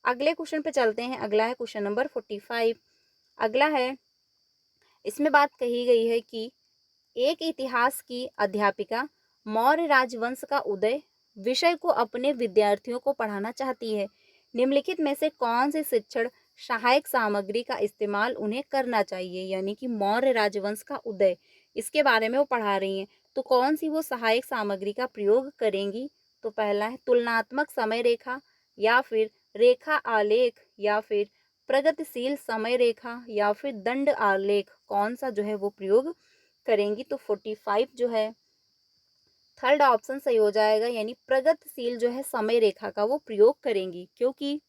अगले क्वेश्चन पे चलते हैं। अगला है क्वेश्चन नंबर 45। अगला है, इसमें बात कही गई है कि एक इतिहास की अध्यापिका मौर्य राजवंश का उदय विषय को अपने विद्यार्थियों को पढ़ाना चाहती है। निम्नलिखित में से कौन सी शिक्षण सहायक सामग्री का इस्तेमाल उन्हें करना चाहिए। यानी कि मौर्य राजवंश का उदय, इसके बारे में वो पढ़ा रही हैं, तो कौन सी वो सहायक सामग्री का प्रयोग करेंगी। तो पहला है तुलनात्मक समय रेखा, या फिर रेखा आलेख, या फिर प्रगतिशील समय रेखा, या फिर दंड आलेख। कौन सा वो प्रयोग करेंगी। तो 45 थर्ड ऑप्शन सही हो जाएगा, यानी प्रगतिशील समय रेखा का वो प्रयोग करेंगी। क्योंकि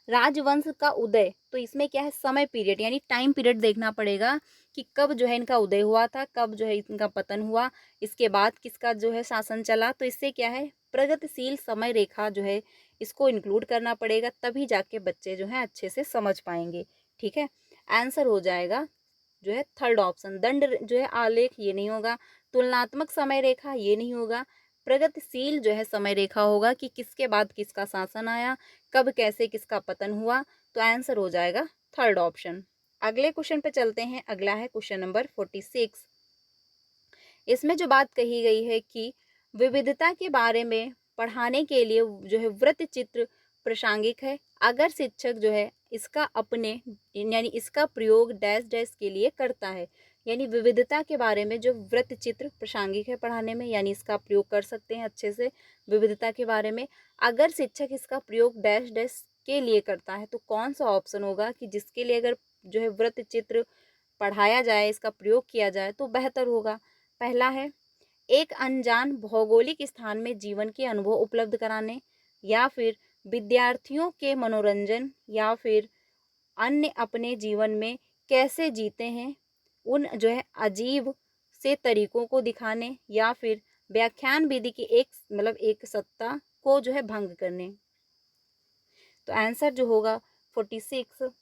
राजवंश का उदय, तो इसमें क्या है समय पीरियड, यानी टाइम पीरियड देखना पड़ेगा कि कब इनका उदय हुआ था, कब इनका पतन हुआ, इसके बाद किसका शासन चला। तो इससे क्या है प्रगतिशील समय रेखा इसको इंक्लूड करना पड़ेगा, तभी जाके बच्चे अच्छे से समझ पाएंगे, ठीक है। आंसर हो जाएगा थर्ड ऑप्शन। दंड आलेख ये नहीं होगा, तुलनात्मक समय रेखा ये नहीं होगा, प्रगतिशील समय रेखा होगा कि किसके बाद किसका शासन आया, कब कैसे किसका पतन हुआ। तो आंसर हो जाएगा थर्ड ऑप्शन। अगले क्वेश्चन पे चलते हैं। अगला है क्वेश्चन नंबर 46। इसमें जो बात कही गई है कि विविधता के बारे में पढ़ाने के लिए वृत्त चित्र प्रासंगिक है अगर शिक्षक इसका अपने यानी इसका प्रयोग डैश डैश के लिए करता है। यानी विविधता के बारे में जो वृत्त चित्र प्रासंगिक है पढ़ाने में, यानी इसका प्रयोग कर सकते हैं अच्छे से विविधता के बारे में, अगर शिक्षक इसका प्रयोग डैश डैश के लिए करता है। तो कौन सा ऑप्शन होगा कि जिसके लिए अगर वृत्त चित्र पढ़ाया जाए, इसका प्रयोग किया जाए तो बेहतर होगा। पहला है एक अनजान भौगोलिक स्थान में जीवन के अनुभव उपलब्ध कराने, या फिर विद्यार्थियों के मनोरंजन, या फिर अन्य अपने जीवन में कैसे जीते हैं उन अजीब से तरीकों को दिखाने, या फिर व्याख्यान विधि की एक सत्ता को भंग करने। तो आंसर होगा 46,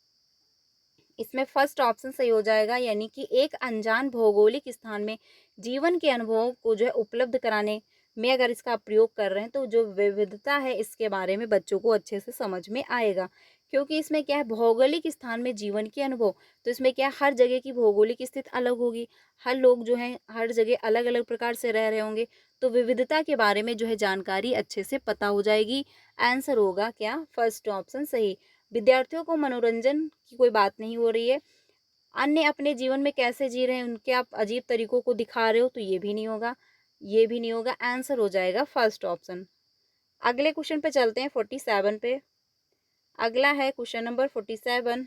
इसमें फर्स्ट ऑप्शन सही हो जाएगा, यानी कि एक अनजान भौगोलिक स्थान में जीवन के अनुभवों को उपलब्ध कराने में अगर इसका प्रयोग कर रहे हैं तो जो विविधता है इसके बारे में बच्चों को अच्छे से समझ में आएगा। क्योंकि इसमें क्या है भौगोलिक स्थान में जीवन के अनुभव, तो इसमें क्या है हर जगह की भौगोलिक स्थिति अलग होगी, हर लोग हर जगह अलग अलग प्रकार से रह रहे होंगे, तो विविधता के बारे में जानकारी अच्छे से पता हो जाएगी। आंसर होगा क्या फर्स्ट ऑप्शन सही। विद्यार्थियों को मनोरंजन की कोई बात नहीं हो रही है, अन्य अपने जीवन में कैसे जी रहे हैं उनके आप अजीब तरीकों को दिखा रहे हो, तो ये भी नहीं होगा, ये भी नहीं होगा। आंसर हो जाएगा फर्स्ट ऑप्शन। अगले क्वेश्चन पे चलते हैं 47 पे। अगला है क्वेश्चन नंबर 47।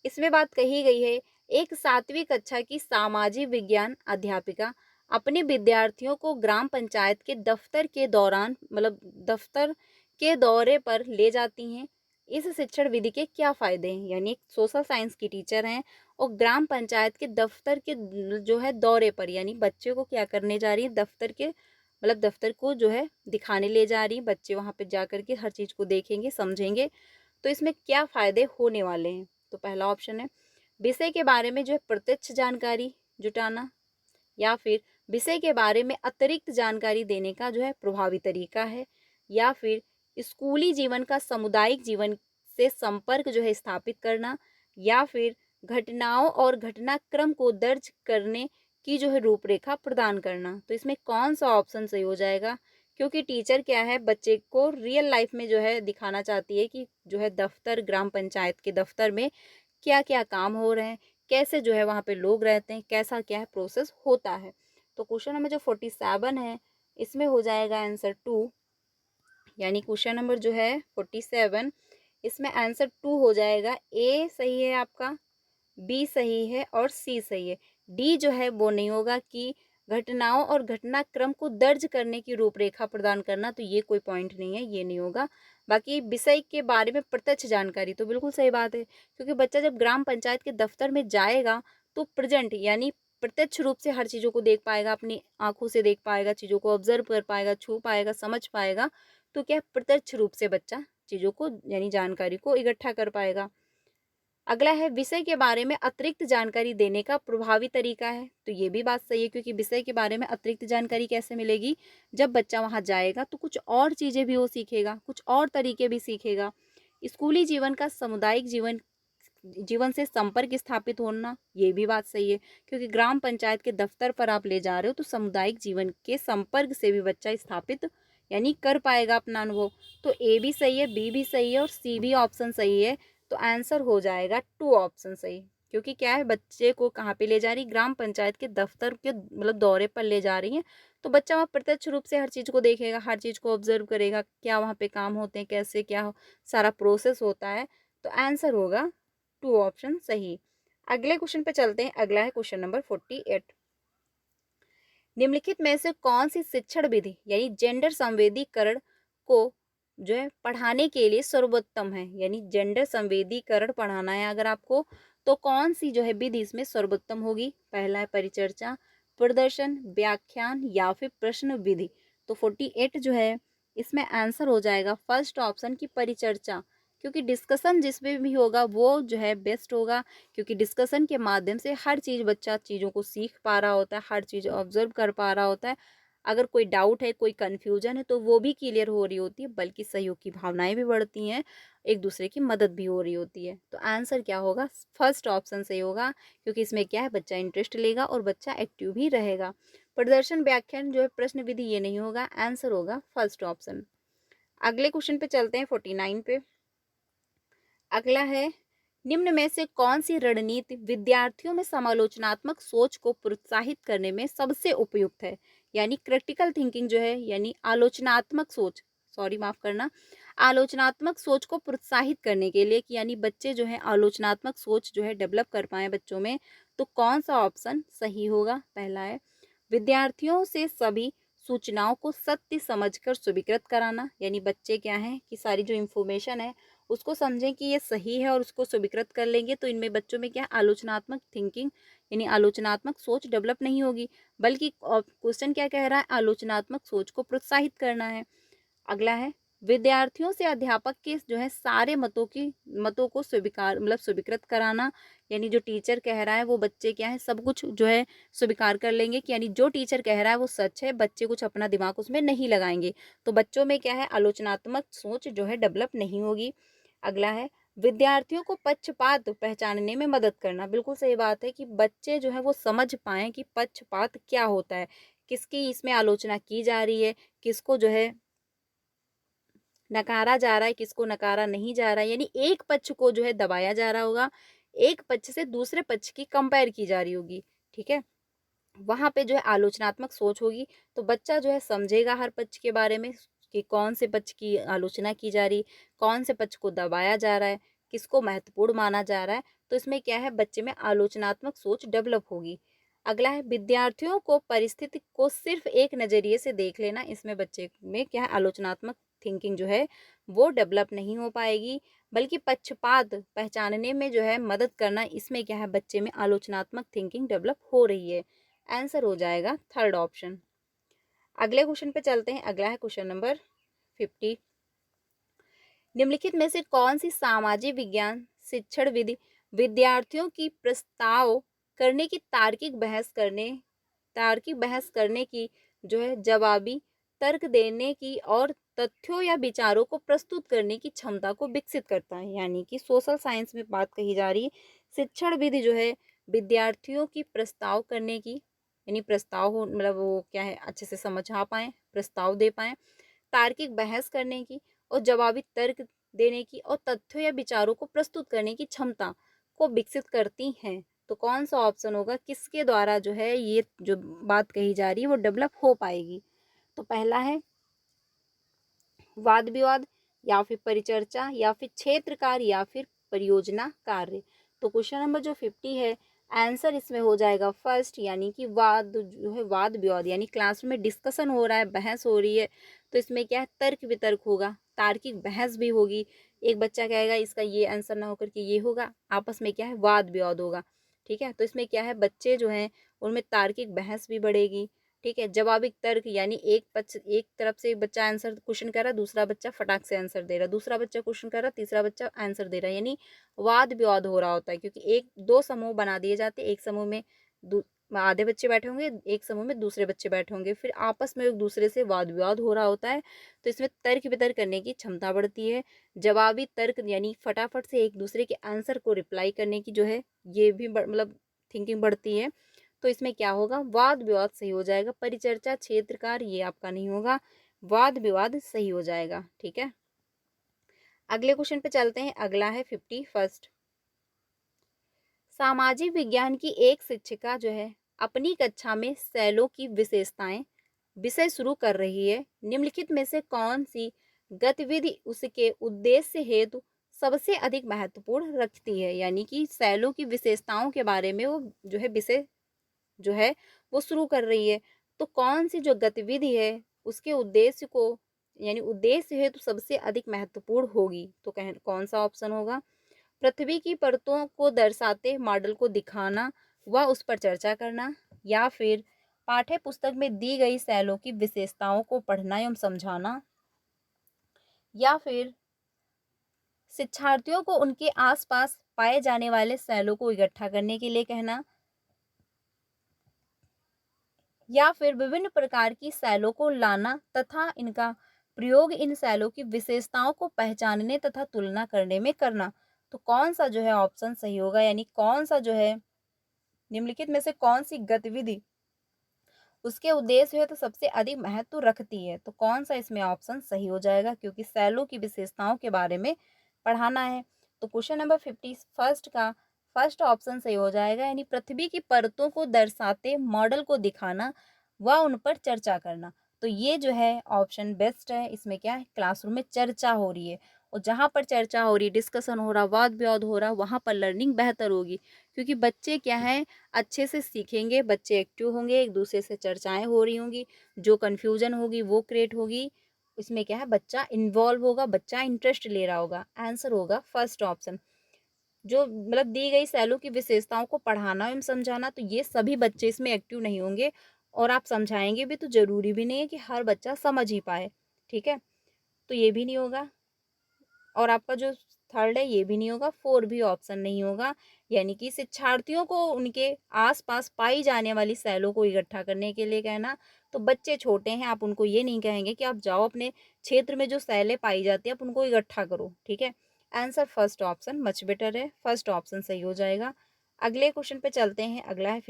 इसमें बात कही गई है एक 7वीं कक्षा की सामाजिक विज्ञान अध्यापिका अपने विद्यार्थियों को ग्राम पंचायत के दफ्तर के दौरान मतलब दफ्तर के दौरे पर ले जाती हैं। इस शिक्षण विधि के क्या फायदे हैं? यानी एक सोशल साइंस की टीचर हैं और ग्राम पंचायत के दफ्तर के जो है दौरे पर, यानी बच्चे को क्या करने जा रही है, दफ्तर के मतलब दफ्तर को जो है दिखाने ले जा रही है। बच्चे वहाँ पे जा करके हर चीज़ को देखेंगे, समझेंगे। तो इसमें क्या फ़ायदे होने वाले हैं? तो पहला ऑप्शन है विषय के बारे में जो है प्रत्यक्ष जानकारी जुटाना, या फिर विषय के बारे में अतिरिक्त जानकारी देने का जो है प्रभावी तरीका है, या फिर स्कूली जीवन का सामुदायिक जीवन से संपर्क जो है स्थापित करना, या फिर घटनाओं और घटनाक्रम को दर्ज करने की जो है रूपरेखा प्रदान करना। तो इसमें कौन सा ऑप्शन सही हो जाएगा? क्योंकि टीचर क्या है, बच्चे को रियल लाइफ में जो है दिखाना चाहती है कि जो है दफ्तर, ग्राम पंचायत के दफ्तर में क्या क्या काम हो रहे हैं, कैसे जो है वहाँ पे लोग रहते हैं, कैसा क्या है प्रोसेस होता है। तो क्वेश्चन नंबर जो 47 है, इसमें हो जाएगा आंसर 2। यानी क्वेश्चन नंबर जो है 47, इसमें आंसर 2 हो जाएगा। ए सही है आपका, बी सही है और सी सही है। डी जो है वो नहीं होगा कि घटनाओं और घटनाक्रम को दर्ज करने की रूपरेखा प्रदान करना, तो ये कोई पॉइंट नहीं है, ये नहीं होगा। बाकी विषय के बारे में प्रत्यक्ष जानकारी तो बिल्कुल सही बात है, क्योंकि बच्चा जब ग्राम पंचायत के दफ्तर में जाएगा तो प्रेजेंट यानी प्रत्यक्ष रूप से हर चीज़ों को देख पाएगा, अपनी आंखों से देख पाएगा, चीज़ों को ऑब्जर्व कर पाएगा, छू पाएगा, समझ पाएगा। तो क्या प्रत्यक्ष रूप से बच्चा चीज़ों को यानी जानकारी को इकट्ठा कर पाएगा। अगला है विषय के बारे में अतिरिक्त जानकारी देने का प्रभावी तरीका है। तो ये भी बात सही है, क्योंकि विषय के बारे में अतिरिक्त जानकारी कैसे मिलेगी? जब बच्चा वहाँ जाएगा तो कुछ और चीज़ें भी वो सीखेगा, कुछ और तरीके भी सीखेगा। स्कूली जीवन का सामुदायिक जीवन जीवन से संपर्क स्थापित होना, ये भी बात सही है, क्योंकि ग्राम पंचायत के दफ्तर पर आप ले जा रहे हो तो सामुदायिक जीवन के संपर्क से भी बच्चा स्थापित यानी कर पाएगा अपना अनुभव। तो ए भी सही है, बी भी सही है और सी भी ऑप्शन सही है। तो आंसर हो जाएगा 2 ऑप्शन सही, क्योंकि क्या है, बच्चे को कहाँ पे ले जा रही, ग्राम पंचायत के दफ्तर के मतलब दौरे पर ले जा रही है। तो बच्चा वहाँ प्रत्यक्ष रूप से हर चीज़ को देखेगा, हर चीज़ को ऑब्जर्व करेगा, क्या वहाँ पे काम होते हैं, कैसे क्या सारा प्रोसेस होता है। तो आंसर होगा 2 ऑप्शन सही। अगले क्वेश्चन पे चलते हैं। अगला है क्वेश्चन नंबर 48। निम्नलिखित में से कौन सी शिक्षण विधि यानी जेंडर संवेदीकरण को जो है पढ़ाने के लिए सर्वोत्तम है? यानी जेंडर संवेदीकरण पढ़ाना है अगर आपको, तो कौन सी जो है विधि इसमें सर्वोत्तम होगी? पहला है परिचर्चा, प्रदर्शन, व्याख्यान या फिर प्रश्न विधि। तो 48 जो है इसमें आंसर हो जाएगा फर्स्ट ऑप्शन की परिचर्चा, क्योंकि डिस्कशन जिसमें भी होगा वो जो है बेस्ट होगा, क्योंकि डिस्कशन के माध्यम से हर चीज़ बच्चा चीज़ों को सीख पा रहा होता है, हर चीज़ ऑब्जर्व कर पा रहा होता है। अगर कोई डाउट है, कोई कन्फ्यूजन है तो वो भी क्लियर हो रही होती है, बल्कि सहयोग की भावनाएं भी बढ़ती हैं, एक दूसरे की मदद भी हो रही होती है। तो आंसर क्या होगा? फर्स्ट ऑप्शन सही होगा, क्योंकि इसमें क्या है, बच्चा इंटरेस्ट लेगा और बच्चा एक्टिव भी रहेगा। प्रदर्शन, व्याख्यान जो है प्रश्न विधि, ये नहीं होगा, आंसर होगा फर्स्ट ऑप्शन। अगले क्वेश्चन पे चलते हैं 49 पे। अगला है निम्न में से कौन सी रणनीति विद्यार्थियों में समालोचनात्मक सोच को प्रोत्साहित करने में सबसे उपयुक्त है? यानी क्रिटिकल थिंकिंग जो है यानी आलोचनात्मक सोच, सॉरी माफ करना, आलोचनात्मक सोच को प्रोत्साहित करने के लिए कि यानी बच्चे जो है आलोचनात्मक सोच जो है डेवलप कर पाए बच्चों में, तो कौन सा ऑप्शन सही होगा? पहला है विद्यार्थियों से सभी सूचनाओं को सत्य समझकर स्वीकृत कराना, यानी बच्चे क्या हैं कि सारी जो इंफॉर्मेशन है उसको समझें कि ये सही है और उसको स्वीकृत कर लेंगे, तो इनमें बच्चों में क्या आलोचनात्मक थिंकिंग यानी आलोचनात्मक सोच डेवलप नहीं होगी, बल्कि क्वेश्चन क्या कह रहा है, आलोचनात्मक सोच को प्रोत्साहित करना है। अगला है विद्यार्थियों से अध्यापक के जो है सारे मतों को स्वीकार मतलब स्वीकृत कराना, यानी जो टीचर कह रहा है वो बच्चे क्या है सब कुछ जो है स्वीकार कर लेंगे, कि यानी जो टीचर कह रहा है वो सच है, बच्चे कुछ अपना दिमाग उसमें नहीं लगाएंगे। तो बच्चों में क्या है, आलोचनात्मक सोच जो है डेवलप नहीं होगी। अगला है विद्यार्थियों को पक्षपात पहचानने में मदद करना। बिल्कुल सही बात है कि बच्चे जो है वो समझ पाएं कि पक्षपात क्या होता है, किसकी इसमें आलोचना की जा रही है, किसको जो है नकारा जा रहा है, किसको नकारा नहीं जा रहा है, यानी एक पक्ष को जो है दबाया जा रहा होगा, एक पक्ष से दूसरे पक्ष की कंपेयर की जा रही होगी। ठीक है, वहां पे जो है आलोचनात्मक सोच होगी, तो बच्चा जो है समझेगा हर पक्ष के बारे में कि कौन से पक्ष की आलोचना की जा रही, कौन से पक्ष को दबाया जा रहा है, किसको महत्वपूर्ण माना जा रहा है। तो इसमें क्या है, बच्चे में आलोचनात्मक सोच डेवलप होगी। अगला है विद्यार्थियों को परिस्थिति को सिर्फ एक नज़रिए से देख लेना, इसमें बच्चे में क्या है आलोचनात्मक थिंकिंग जो है वो डेवलप नहीं हो पाएगी, बल्कि पक्षपात पहचानने में जो है मदद करना, इसमें क्या है बच्चे में आलोचनात्मक थिंकिंग डेवलप हो रही है। आंसर हो जाएगा थर्ड ऑप्शन। अगले क्वेश्चन पे चलते हैं। अगला है क्वेश्चन नंबर 50। निम्नलिखित में से कौन सी सामाजिक विज्ञान शिक्षण विधि विद्यार्थियों की प्रस्ताव करने की तार्किक बहस करने की जो है जवाबी तर्क देने की और तथ्यों या विचारों को प्रस्तुत करने की क्षमता को विकसित करता है। यानी कि सोशल साइंस में बात कही जा रही है। शिक्षण विधि जो है विद्यार्थियों की प्रस्ताव करने की, यानी प्रस्ताव हो मतलब वो क्या है अच्छे से समझा पाए, प्रस्ताव दे पाए, तार्किक बहस करने की और जवाबी तर्क देने की और तथ्यों या विचारों को प्रस्तुत करने की क्षमता को विकसित करती हैं। तो कौन सा ऑप्शन होगा, किसके द्वारा जो है ये जो बात कही जा रही है वो डेवलप हो पाएगी? तो पहला है वाद विवाद, या फिर परिचर्चा, या फिर क्षेत्र कार्य, या फिर परियोजना कार्य। तो क्वेश्चन नंबर जो 50 है, आंसर इसमें हो जाएगा फर्स्ट, यानी कि वाद जो है वाद विवाद, यानी क्लास में डिस्कशन हो रहा है, बहस हो रही है, तो इसमें क्या है तर्क वितर्क होगा, तार्किक बहस भी होगी। एक बच्चा कहेगा इसका ये आंसर ना होकर के ये होगा, आपस में क्या है वाद विवाद होगा। ठीक है, तो इसमें क्या है बच्चे जो हैं उनमें तार्किक बहस भी बढ़ेगी। ठीक है, जवाबी तर्क, यानी एक तरफ से एक बच्चा आंसर क्वेश्चन कर रहा है, दूसरा बच्चा फटाक से आंसर दे रहा है, दूसरा बच्चा क्वेश्चन कर रहा है, तीसरा बच्चा आंसर दे रहा है, यानी वाद विवाद हो रहा होता है। क्योंकि एक दो समूह बना दिए जाते हैं, एक समूह में आधे बच्चे बैठे होंगे, एक समूह में दूसरे बच्चे बैठे होंगे, फिर आपस में एक दूसरे से वाद विवाद हो रहा होता है। तो इसमें तर्क वितर्क करने की क्षमता बढ़ती है। जवाबी तर्क यानी फटाफट से एक दूसरे के आंसर को रिप्लाई करने की जो है ये भी मतलब थिंकिंग बढ़ती है। तो इसमें क्या होगा वाद विवाद सही हो जाएगा। परिचर्चा क्षेत्रकार ये आपका नहीं होगा, वाद विवाद सही हो जाएगा। ठीक है, अगले क्वेश्चन पे चलते हैं। अगला है 51। सामाजिक विज्ञान की एक शिक्षिका जो है अपनी कक्षा में सेलों की विशेषताएं विषय शुरू कर रही है। निम्नलिखित में से कौन सी गतिविधि उसके उद्देश्य हेतु सबसे अधिक महत्वपूर्ण रखती है? यानी कि सेलों की विशेषताओं के बारे में वो जो है विषय जो है वो शुरू कर रही है। तो कौन सी जो गतिविधि है उसके उद्देश्य को यानी उद्देश्य है तो सबसे अधिक महत्वपूर्ण होगी? तो कौन सा ऑप्शन होगा? पृथ्वी की परतों को दर्शाते मॉडल को दिखाना व उस पर चर्चा करना, या फिर पाठ्य पुस्तक में दी गई शैलों की विशेषताओं को पढ़ना एवं समझाना, या फिर शिक्षार्थियों को उनके आसपास पाए जाने वाले शैलों को इकट्ठा करने के लिए कहना, या फिर विभिन्न प्रकार की शैलों को लाना तथा इनका प्रयोग इन शैलों की विशेषताओं को पहचानने तथा तुलना करने में करना। तो कौन सा जो है ऑप्शन सही होगा, यानी कौन सा जो है निम्नलिखित में से कौन सी गतिविधि उसके उद्देश्य है तो सबसे अधिक महत्व रखती है? तो कौन सा इसमें ऑप्शन सही हो जाएगा, क्योंकि शैलों की विशेषताओं के बारे में पढ़ाना है। तो क्वेश्चन नंबर 51 का फर्स्ट ऑप्शन सही हो जाएगा, यानी पृथ्वी की परतों को दर्शाते मॉडल को दिखाना व उन पर चर्चा करना। तो ये जो है ऑप्शन बेस्ट है। इसमें क्या है क्लासरूम में चर्चा हो रही है, और जहाँ पर चर्चा हो रही है, डिस्कशन हो रहा, वाद विवाद हो रहा, वहाँ पर लर्निंग बेहतर होगी। क्योंकि बच्चे क्या है अच्छे से सीखेंगे, बच्चे एक्टिव होंगे, एक दूसरे से चर्चाएं हो रही होंगी, जो कन्फ्यूजन होगी वो क्रिएट होगी। इसमें क्या है बच्चा इन्वॉल्व होगा, बच्चा इंटरेस्ट ले रहा होगा। आंसर होगा फर्स्ट ऑप्शन। जो मतलब दी गई शैलों की विशेषताओं को पढ़ाना एवं समझाना, तो ये सभी बच्चे इसमें एक्टिव नहीं होंगे, और आप समझाएंगे भी तो जरूरी भी नहीं है कि हर बच्चा समझ ही पाए। ठीक है, तो ये भी नहीं होगा, और आपका जो थर्ड है ये भी नहीं होगा, फोर भी ऑप्शन नहीं होगा। यानी कि शिक्षार्थियों को उनके आसपास पाई जाने वाली शैलों को इकट्ठा करने के लिए कहना। तो बच्चे छोटे हैं, आप उनको ये नहीं कहेंगे कि आप जाओ अपने क्षेत्र में जो शैलें पाई जाती है आप उनको इकट्ठा करो। ठीक है, answer first option much better है, फर्स्ट ऑप्शन सही हो जाएगा। अगले क्वेश्चन पे चलते हैं। अगला है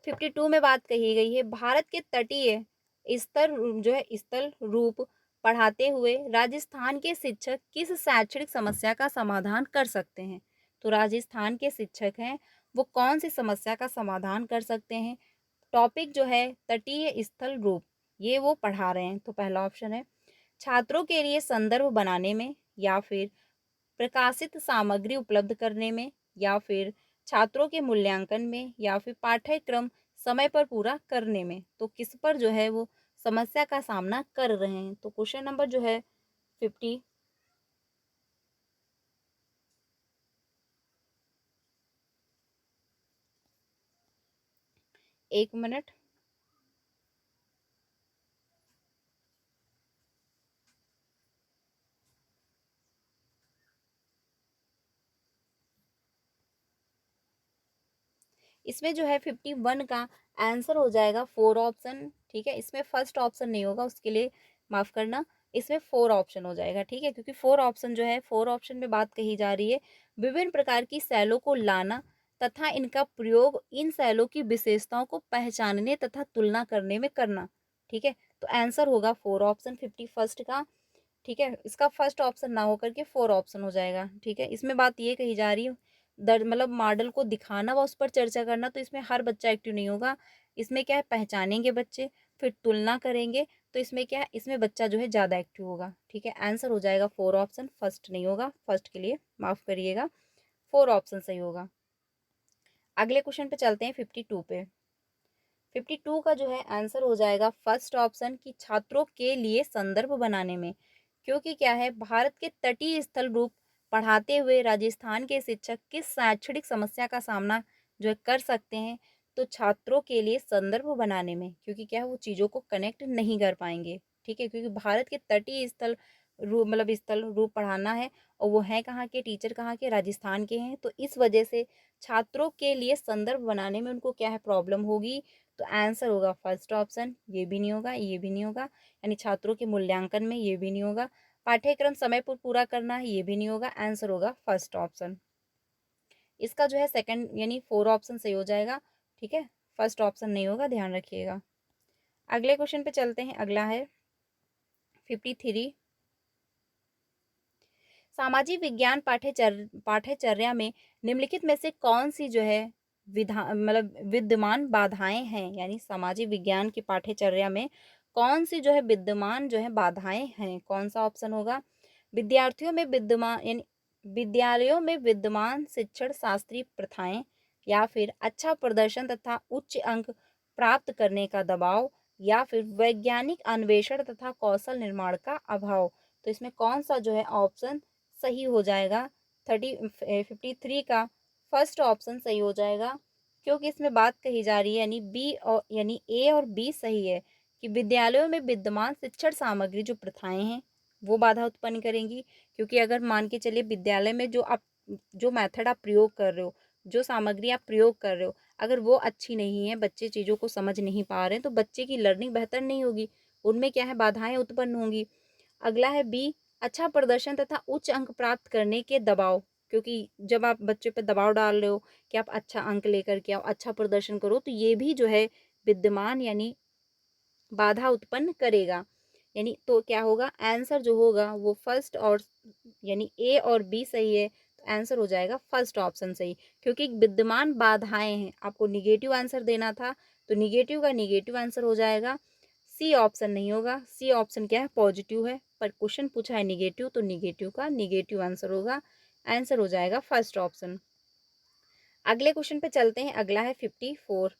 52 में बात कही गई है भारत के तटीय स्तर जो है स्थल रूप पढ़ाते हुए राजस्थान के शिक्षक किस शैक्षणिक समस्या का समाधान कर सकते हैं? तो राजस्थान के शिक्षक हैं वो कौन सी समस्या का समाधान कर सकते हैं? टॉपिक जो है तटीय स्थल रूप, ये वो पढ़ा रहे हैं। तो पहला ऑप्शन है छात्रों के लिए संदर्भ बनाने में, या फिर प्रकाशित सामग्री उपलब्ध करने में, या फिर छात्रों के मूल्यांकन में या फिर पाठ्यक्रम समय पर पूरा करने में। तो किस पर जो है वो समस्या का सामना कर रहे हैं। तो क्वेश्चन नंबर जो है 50। एक मिनट। इसमें जो है 51 का आंसर हो जाएगा 4 ऑप्शन। ठीक है, इसमें फर्स्ट ऑप्शन नहीं होगा, उसके लिए माफ करना। इसमें 4 ऑप्शन हो जाएगा। ठीक है, क्योंकि 4 ऑप्शन जो है 4 ऑप्शन में बात कही जा रही है विभिन्न प्रकार की सेलों को लाना तथा इनका प्रयोग इन सेलों की विशेषताओं को पहचानने तथा तुलना करने में करना। ठीक है, तो आंसर होगा 4 ऑप्शन 51 का। ठीक है, इसका फर्स्ट ऑप्शन ना होकर के 4 ऑप्शन हो जाएगा। ठीक है, इसमें बात ये कही जा रही है दर मतलब मॉडल को दिखाना व उस पर चर्चा करना। तो इसमें हर बच्चा एक्टिव नहीं होगा। इसमें क्या है, पहचानेंगे बच्चे, फिर तुलना करेंगे। तो इसमें क्या है, इसमें बच्चा जो है ज़्यादा एक्टिव होगा। ठीक है, आंसर हो जाएगा 4 ऑप्शन। फर्स्ट नहीं होगा, फर्स्ट के लिए माफ़ करिएगा, 4 ऑप्शन सही होगा। अगले क्वेश्चन पे चलते हैं 52 पे। 52 का जो है आंसर हो जाएगा फर्स्ट ऑप्शन की छात्रों के लिए संदर्भ बनाने में। क्योंकि क्या है, भारत के तटीय स्थल रूप पढ़ाते हुए राजस्थान के शिक्षक किस शैक्षणिक समस्या का सामना जो है कर सकते हैं। तो छात्रों के लिए संदर्भ बनाने में, क्योंकि क्या है वो चीज़ों को कनेक्ट नहीं कर पाएंगे। ठीक है, क्योंकि भारत के तटीय स्थल रूप स्थल रूप पढ़ाना है और वो है कहाँ के, टीचर कहाँ के, राजस्थान के हैं। तो इस वजह से छात्रों के लिए संदर्भ बनाने में उनको क्या है, प्रॉब्लम होगी। तो आंसर होगा फर्स्ट ऑप्शन। ये भी नहीं होगा, ये भी नहीं होगा, यानी छात्रों के मूल्यांकन में ये भी नहीं होगा। पाठ्यक्रम समय पर पूरा करना है, ये भी नहीं होगा। आंसर होगा फर्स्ट ऑप्शन। इसका जो है सेकंड यानी 4 ऑप्शन सही हो जाएगा। ठीक है, फर्स्ट ऑप्शन नहीं होगा, ध्यान रखिएगा। अगले क्वेश्चन पे चलते हैं। अगला है 53। सामाजिक विज्ञान पाठ्यचर्या में निम्नलिखित में से कौन सी जो है विद्यमान बाधाएं हैं। यानी सामाजिक विज्ञान की पाठ्यचर्या में कौन सी जो है विद्यमान जो है बाधाएं हैं। कौन सा ऑप्शन होगा। विद्यार्थियों में विद्यमान यानी विद्यालयों में विद्यमान शिक्षण शास्त्रीय प्रथाएं, या फिर अच्छा प्रदर्शन तथा उच्च अंक प्राप्त करने का दबाव, या फिर वैज्ञानिक अन्वेषण तथा कौशल निर्माण का अभाव। तो इसमें कौन सा जो है ऑप्शन सही हो जाएगा। 53 का फर्स्ट ऑप्शन सही हो जाएगा। क्योंकि इसमें बात कही जा रही है यानी बी और यानी ए और बी सही है कि विद्यालयों में विद्यमान शिक्षण सामग्री जो प्रथाएं हैं वो बाधा उत्पन्न करेंगी। क्योंकि अगर मान के चलिए विद्यालय में जो मेथड आप प्रयोग कर रहे हो, जो सामग्री आप प्रयोग कर रहे हो, अगर वो अच्छी नहीं है, बच्चे चीज़ों को समझ नहीं पा रहे हैं, तो बच्चे की लर्निंग बेहतर नहीं होगी। उनमें क्या है, बाधाएं उत्पन्न होंगी। अगला है बी, अच्छा प्रदर्शन तथा उच्च अंक प्राप्त करने के दबाव। क्योंकि जब आप बच्चे पर दबाव डाल रहे हो कि आप अच्छा अंक लेकर के आओ, अच्छा प्रदर्शन करो, तो ये भी जो है विद्यमान यानी बाधा उत्पन्न करेगा। यानी तो क्या होगा, आंसर जो होगा वो फर्स्ट और यानी ए और बी सही है। तो आंसर हो जाएगा फर्स्ट ऑप्शन सही। क्योंकि विद्यमान बाधाएं हैं, आपको निगेटिव आंसर देना था, तो निगेटिव का निगेटिव आंसर हो जाएगा। सी ऑप्शन नहीं होगा। सी ऑप्शन क्या है, पॉजिटिव है, पर क्वेश्चन पूछा है निगेटिव, तो निगेटिव का निगेटिव आंसर होगा। आंसर हो जाएगा फर्स्ट ऑप्शन। अगले क्वेश्चन पे चलते हैं। अगला है 54।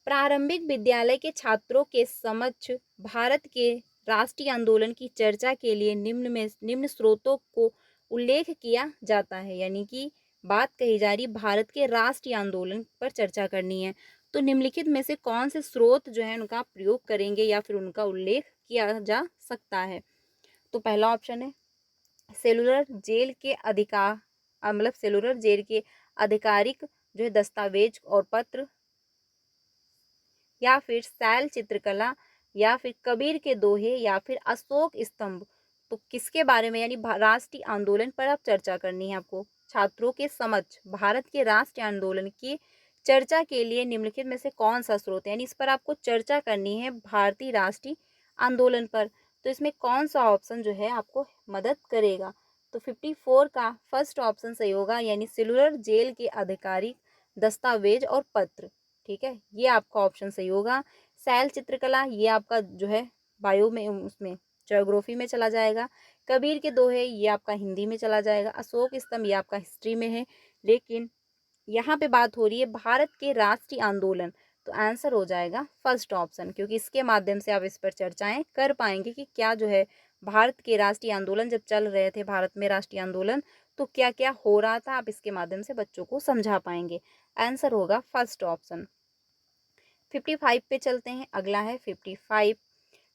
प्रारंभिक विद्यालय के छात्रों के समक्ष भारत के राष्ट्रीय आंदोलन की चर्चा के लिए निम्न स्रोतों को उल्लेख किया जाता है। यानी कि बात कही जा रही भारत के राष्ट्रीय आंदोलन पर चर्चा करनी है। तो निम्नलिखित में से कौन से स्रोत जो है उनका प्रयोग करेंगे या फिर उनका उल्लेख किया जा सकता है। तो पहला ऑप्शन है सेलुलर जेल के सेलुलर जेल के आधिकारिक जो है दस्तावेज और पत्र, या फिर शैल चित्रकला, या फिर कबीर के दोहे, या फिर अशोक स्तंभ। तो किसके बारे में, यानी राष्ट्रीय आंदोलन पर अब चर्चा करनी है आपको। छात्रों के समक्ष भारत के राष्ट्रीय आंदोलन की चर्चा के लिए निम्नलिखित में से कौन सा स्रोत है, यानी इस पर आपको चर्चा करनी है भारतीय राष्ट्रीय आंदोलन पर। तो इसमें कौन सा ऑप्शन जो है आपको मदद करेगा। तो 54 का फर्स्ट ऑप्शन सही होगा, यानी सेलुलर जेल के आधिकारिक दस्तावेज और पत्र। ठीक है, ये आपका ऑप्शन सही होगा। शैल चित्रकला ये आपका जो है बायो में उसमें ज्योग्राफी में चला जाएगा। कबीर के दोहे ये आपका हिंदी में चला जाएगा। अशोक स्तंभ ये आपका हिस्ट्री में है। लेकिन यहाँ पे बात हो रही है भारत के राष्ट्रीय आंदोलन, तो आंसर हो जाएगा फर्स्ट ऑप्शन, क्योंकि इसके माध्यम से आप इस पर चर्चाएं कर पाएंगे कि क्या जो है भारत के राष्ट्रीय आंदोलन जब चल रहे थे, भारत में राष्ट्रीय आंदोलन, तो क्या क्या हो रहा था, आप इसके माध्यम से बच्चों को समझा पाएंगे। आंसर होगा फर्स्ट ऑप्शन। 55 पे चलते हैं, अगला है 55।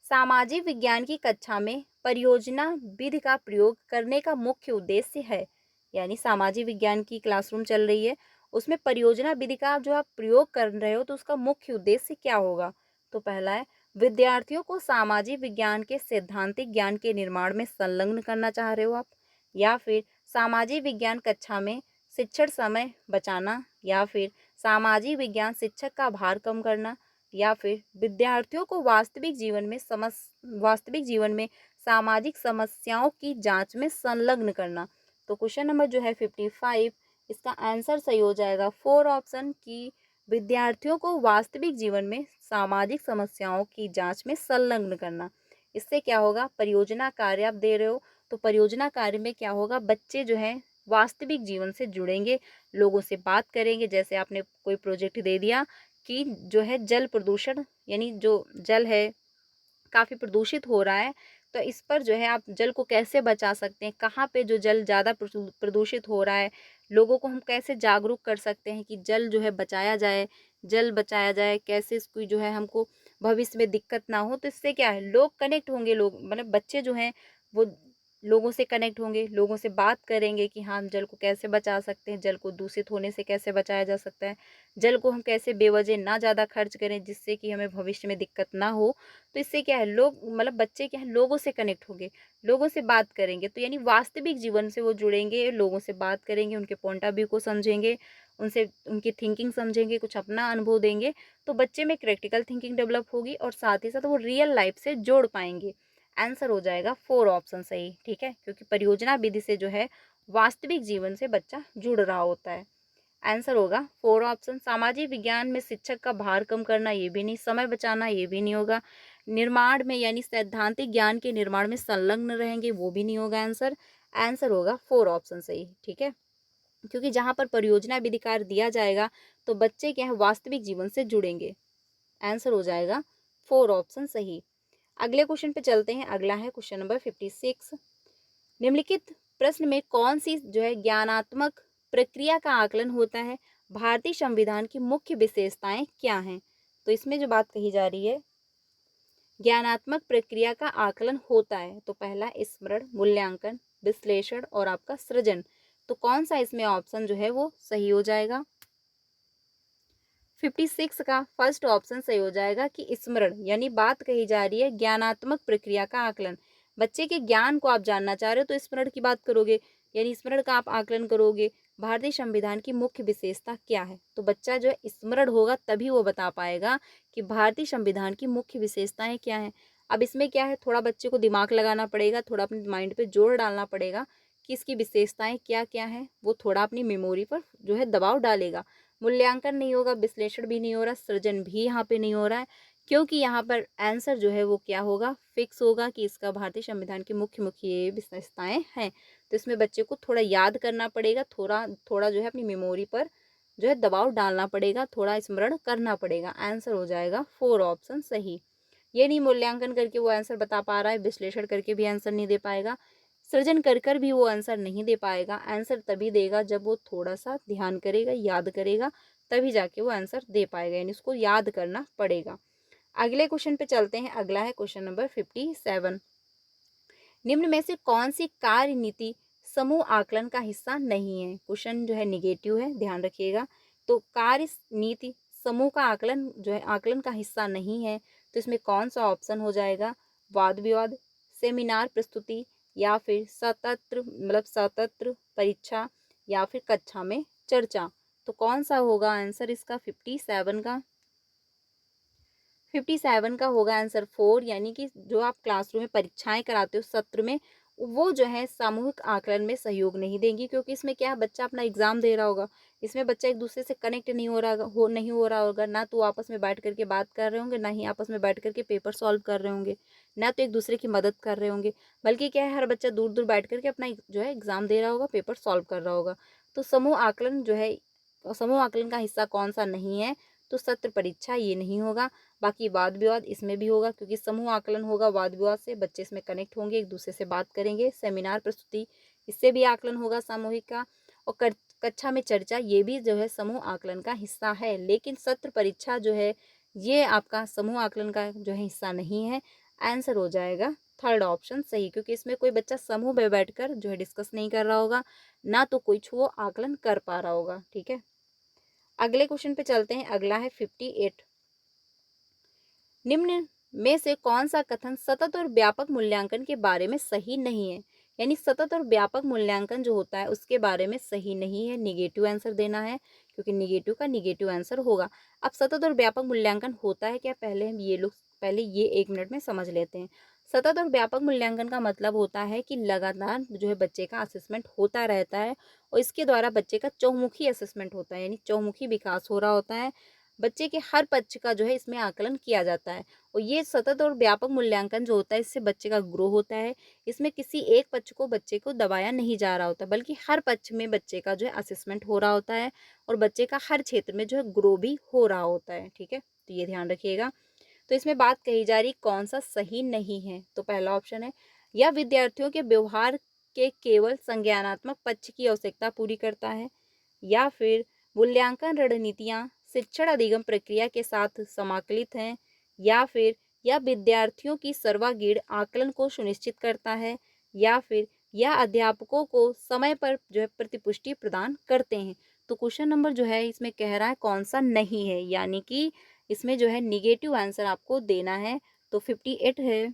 सामाजिक विज्ञान की कक्षा में परियोजना विधि का प्रयोग करने का मुख्य उद्देश्य है। यानी सामाजिक विज्ञान की क्लासरूम चल रही है, उसमें परियोजना विधि का जो आप प्रयोग कर रहे हो तो उसका मुख्य उद्देश्य क्या होगा। तो पहला है, विद्यार्थियों को सामाजिक विज्ञान के सैद्धांतिक ज्ञान के निर्माण में संलग्न करना चाह रहे हो आप, या फिर सामाजिक विज्ञान कक्षा में शिक्षण समय बचाना, या फिर सामाजिक विज्ञान शिक्षक का भार कम करना, या फिर विद्यार्थियों को वास्तविक जीवन में सामाजिक समस्याओं की जांच में संलग्न करना। तो क्वेश्चन नंबर जो है 55, इसका आंसर सही हो जाएगा 4 ऑप्शन की विद्यार्थियों को वास्तविक जीवन में सामाजिक समस्याओं की जांच में संलग्न करना। इससे क्या होगा, परियोजना कार्य आप दे रहे हो, तो परियोजना कार्य में क्या होगा, बच्चे जो है वास्तविक जीवन से जुड़ेंगे, लोगों से बात करेंगे। जैसे आपने कोई प्रोजेक्ट दे दिया कि जो है जल प्रदूषण, यानी जो जल है काफ़ी प्रदूषित हो रहा है, तो इस पर जो है आप जल को कैसे बचा सकते हैं, कहाँ पे जो जल ज़्यादा प्रदूषित हो रहा है, लोगों को हम कैसे जागरूक कर सकते हैं कि जल जो है बचाया जाए, जल बचाया जाए, कैसे इसकी जो है हमको भविष्य में दिक्कत ना हो। तो इससे क्या है, लोग कनेक्ट होंगे, लोग मतलब बच्चे जो हैं वो लोगों से कनेक्ट होंगे, लोगों से बात करेंगे कि हाँ हम जल को कैसे बचा सकते हैं, जल को दूषित होने से कैसे बचाया जा सकता है, जल को हम कैसे बेवजह ना ज़्यादा खर्च करें जिससे कि हमें भविष्य में दिक्कत ना हो। तो इससे क्या है, लोग मतलब बच्चे क्या है लोगों से कनेक्ट होंगे, लोगों से बात करेंगे, तो यानी वास्तविक जीवन से वो जुड़ेंगे, लोगों से बात करेंगे, उनके पॉइंट ऑफ व्यू को समझेंगे, उनसे उनकी थिंकिंग समझेंगे, कुछ अपना अनुभव देंगे, तो बच्चे में प्रैक्टिकल थिंकिंग डेवलप होगी और साथ ही साथ वो रियल लाइफ से जोड़ पाएंगे। आंसर हो जाएगा 4 ऑप्शन सही, ठीक है, क्योंकि परियोजना विधि से जो है वास्तविक जीवन से बच्चा जुड़ रहा होता है। आंसर होगा 4 ऑप्शन। सामाजिक विज्ञान में शिक्षक का भार कम करना, ये भी नहीं, समय बचाना, ये भी नहीं होगा, निर्माण में यानी सैद्धांतिक ज्ञान के निर्माण में संलग्न रहेंगे, वो भी नहीं होगा आंसर। आंसर होगा 4 ऑप्शन सही, ठीक है, क्योंकि जहाँ पर परियोजना विधि कार्य दिया जाएगा तो बच्चे क्या है वास्तविक जीवन से जुड़ेंगे। आंसर हो जाएगा 4 ऑप्शन सही। अगले क्वेश्चन पे चलते हैं, अगला है क्वेश्चन नंबर 56। निम्नलिखित प्रश्न में कौन सी जो है ज्ञानात्मक प्रक्रिया का आकलन होता है, भारतीय संविधान की मुख्य विशेषताएं क्या हैं। तो इसमें जो बात कही जा रही है ज्ञानात्मक प्रक्रिया का आकलन होता है, तो पहला स्मरण, मूल्यांकन, विश्लेषण और आपका सृजन। तो कौन सा इसमें ऑप्शन जो है वो सही हो जाएगा। 56 का फर्स्ट ऑप्शन सही हो जाएगा कि स्मरण, यानी बात कही जा रही है ज्ञानात्मक प्रक्रिया का आकलन। बच्चे के ज्ञान को आप जानना चाह रहे हो तो स्मरण की बात करोगे, यानी स्मरण का आप आकलन करोगे। भारतीय संविधान की मुख्य विशेषता क्या है, तो बच्चा जो है स्मरण होगा तभी वो बता पाएगा कि भारतीय संविधान की मुख्य विशेषताएं क्या है। अब इसमें क्या है, थोड़ा बच्चे को दिमाग लगाना पड़ेगा, थोड़ा अपने माइंड पे जोर डालना पड़ेगा कि इसकी विशेषताएं क्या क्या हैं, वो थोड़ा अपनी मेमोरी पर जो है दबाव डालेगा। मूल्यांकन नहीं होगा, विश्लेषण भी नहीं हो रहा, सृजन भी यहाँ पे नहीं हो रहा है, क्योंकि यहाँ पर आंसर जो है वो क्या होगा, फिक्स होगा कि इसका भारतीय संविधान की मुख्य मुख्य ये विशेषताएं हैं। तो इसमें बच्चे को थोड़ा याद करना पड़ेगा, थोड़ा थोड़ा जो है अपनी मेमोरी पर जो है दबाव डालना पड़ेगा, थोड़ा स्मरण करना पड़ेगा। आंसर हो जाएगा 4 ऑप्शन सही। ये नहीं मूल्यांकन करके वो आंसर बता पा रहा है, विश्लेषण करके भी आंसर नहीं दे पाएगा, सृजन कर कर भी वो आंसर नहीं दे पाएगा। आंसर तभी देगा जब वो थोड़ा सा ध्यान करेगा, याद करेगा, तभी जाके वो आंसर दे पाएगा, यानी उसको याद करना पड़ेगा। अगले क्वेश्चन पे चलते हैं, अगला है क्वेश्चन नंबर 57। निम्न में से कौन सी कार्य नीति समूह आकलन का हिस्सा नहीं है। क्वेश्चन जो है निगेटिव है, ध्यान रखिएगा। तो कार्य नीति समूह का आकलन जो है आकलन का हिस्सा नहीं है, तो इसमें कौन सा ऑप्शन हो जाएगा, वाद विवाद, सेमिनार प्रस्तुति, या फिर सतत्र परीक्षा, या फिर कक्षा में चर्चा। तो कौन सा होगा आंसर इसका 57 का। 57 का होगा आंसर 4, यानी कि जो आप क्लासरूम में परीक्षाएं कराते हो सत्र में, वो जो है सामूहिक आकलन में सहयोग नहीं देंगी, क्योंकि इसमें क्या है बच्चा अपना एग्जाम दे रहा होगा, इसमें बच्चा एक दूसरे से कनेक्ट नहीं हो रहा होगा, ना तो आपस में बैठ करके बात कर रहे होंगे, ना ही आपस में बैठ करके पेपर सॉल्व कर रहे होंगे, ना तो एक दूसरे की मदद कर रहे होंगे, बल्कि क्या है हर बच्चा दूर दूर बैठ करके अपना जो है एग्जाम दे रहा होगा, पेपर सॉल्व कर रहा होगा। तो समूह आकलन जो है समूह आकलन का हिस्सा कौन सा नहीं है, तो सत्र परीक्षा ये नहीं होगा। बाकी वाद विवाद इसमें भी होगा, क्योंकि समूह आकलन होगा वाद विवाद से, बच्चे इसमें कनेक्ट होंगे, एक दूसरे से बात करेंगे। सेमिनार प्रस्तुति, इससे भी आकलन होगा सामूहिक का। और कक्षा में चर्चा, ये भी जो है समूह आकलन का हिस्सा है। लेकिन सत्र परीक्षा जो है ये आपका समूह आकलन का जो है हिस्सा नहीं है। आंसर हो जाएगा थर्ड ऑप्शन सही, क्योंकि इसमें कोई बच्चा समूह में बैठकर जो है डिस्कस नहीं कर रहा होगा, ना तो कोई वो आकलन कर पा रहा होगा। ठीक है, अगले क्वेश्चन पे चलते हैं। अगला है 58। निम्न में से कौन सा कथन सतत और व्यापक मूल्यांकन के बारे में सही नहीं है? यानी सतत और व्यापक मूल्यांकन जो होता है उसके बारे में सही नहीं है। निगेटिव आंसर देना है, क्योंकि निगेटिव का निगेटिव आंसर होगा। अब सतत और व्यापक मूल्यांकन होता है क्या, पहले हम ये 1 मिनट में समझ लेते हैं। सतत और व्यापक मूल्यांकन का मतलब होता है कि लगातार जो है बच्चे का असेसमेंट होता रहता है, और इसके द्वारा बच्चे का चौमुखी असेसमेंट होता है, यानी चौमुखी विकास हो रहा होता है। बच्चे के हर पक्ष का जो है इसमें आकलन किया जाता है। और ये सतत और व्यापक मूल्यांकन जो होता है इससे बच्चे का ग्रो होता है। इसमें किसी एक पक्ष को बच्चे को दबाया नहीं जा रहा होता, बल्कि हर पक्ष में बच्चे का जो है असेसमेंट हो रहा होता है, और बच्चे का हर क्षेत्र में जो है ग्रो भी हो रहा होता है। ठीक है, तो ये ध्यान रखिएगा। तो इसमें बात कही जा रही कौन सा सही नहीं है, तो पहला ऑप्शन है, यह विद्यार्थियों के व्यवहार के केवल संज्ञानात्मक पक्ष की आवश्यकता पूरी करता है, या फिर मूल्यांकन रणनीतियां शिक्षण अधिगम प्रक्रिया के साथ समाकलित हैं, या फिर यह विद्यार्थियों की सर्वागीण आकलन को सुनिश्चित करता है, या फिर यह अध्यापकों को समय पर जो है प्रतिपुष्टि प्रदान करते हैं। तो क्वेश्चन नंबर जो है इसमें कह रहा है कौन सा नहीं है, यानी कि इसमें जो है निगेटिव आंसर आपको देना है। तो 58 है,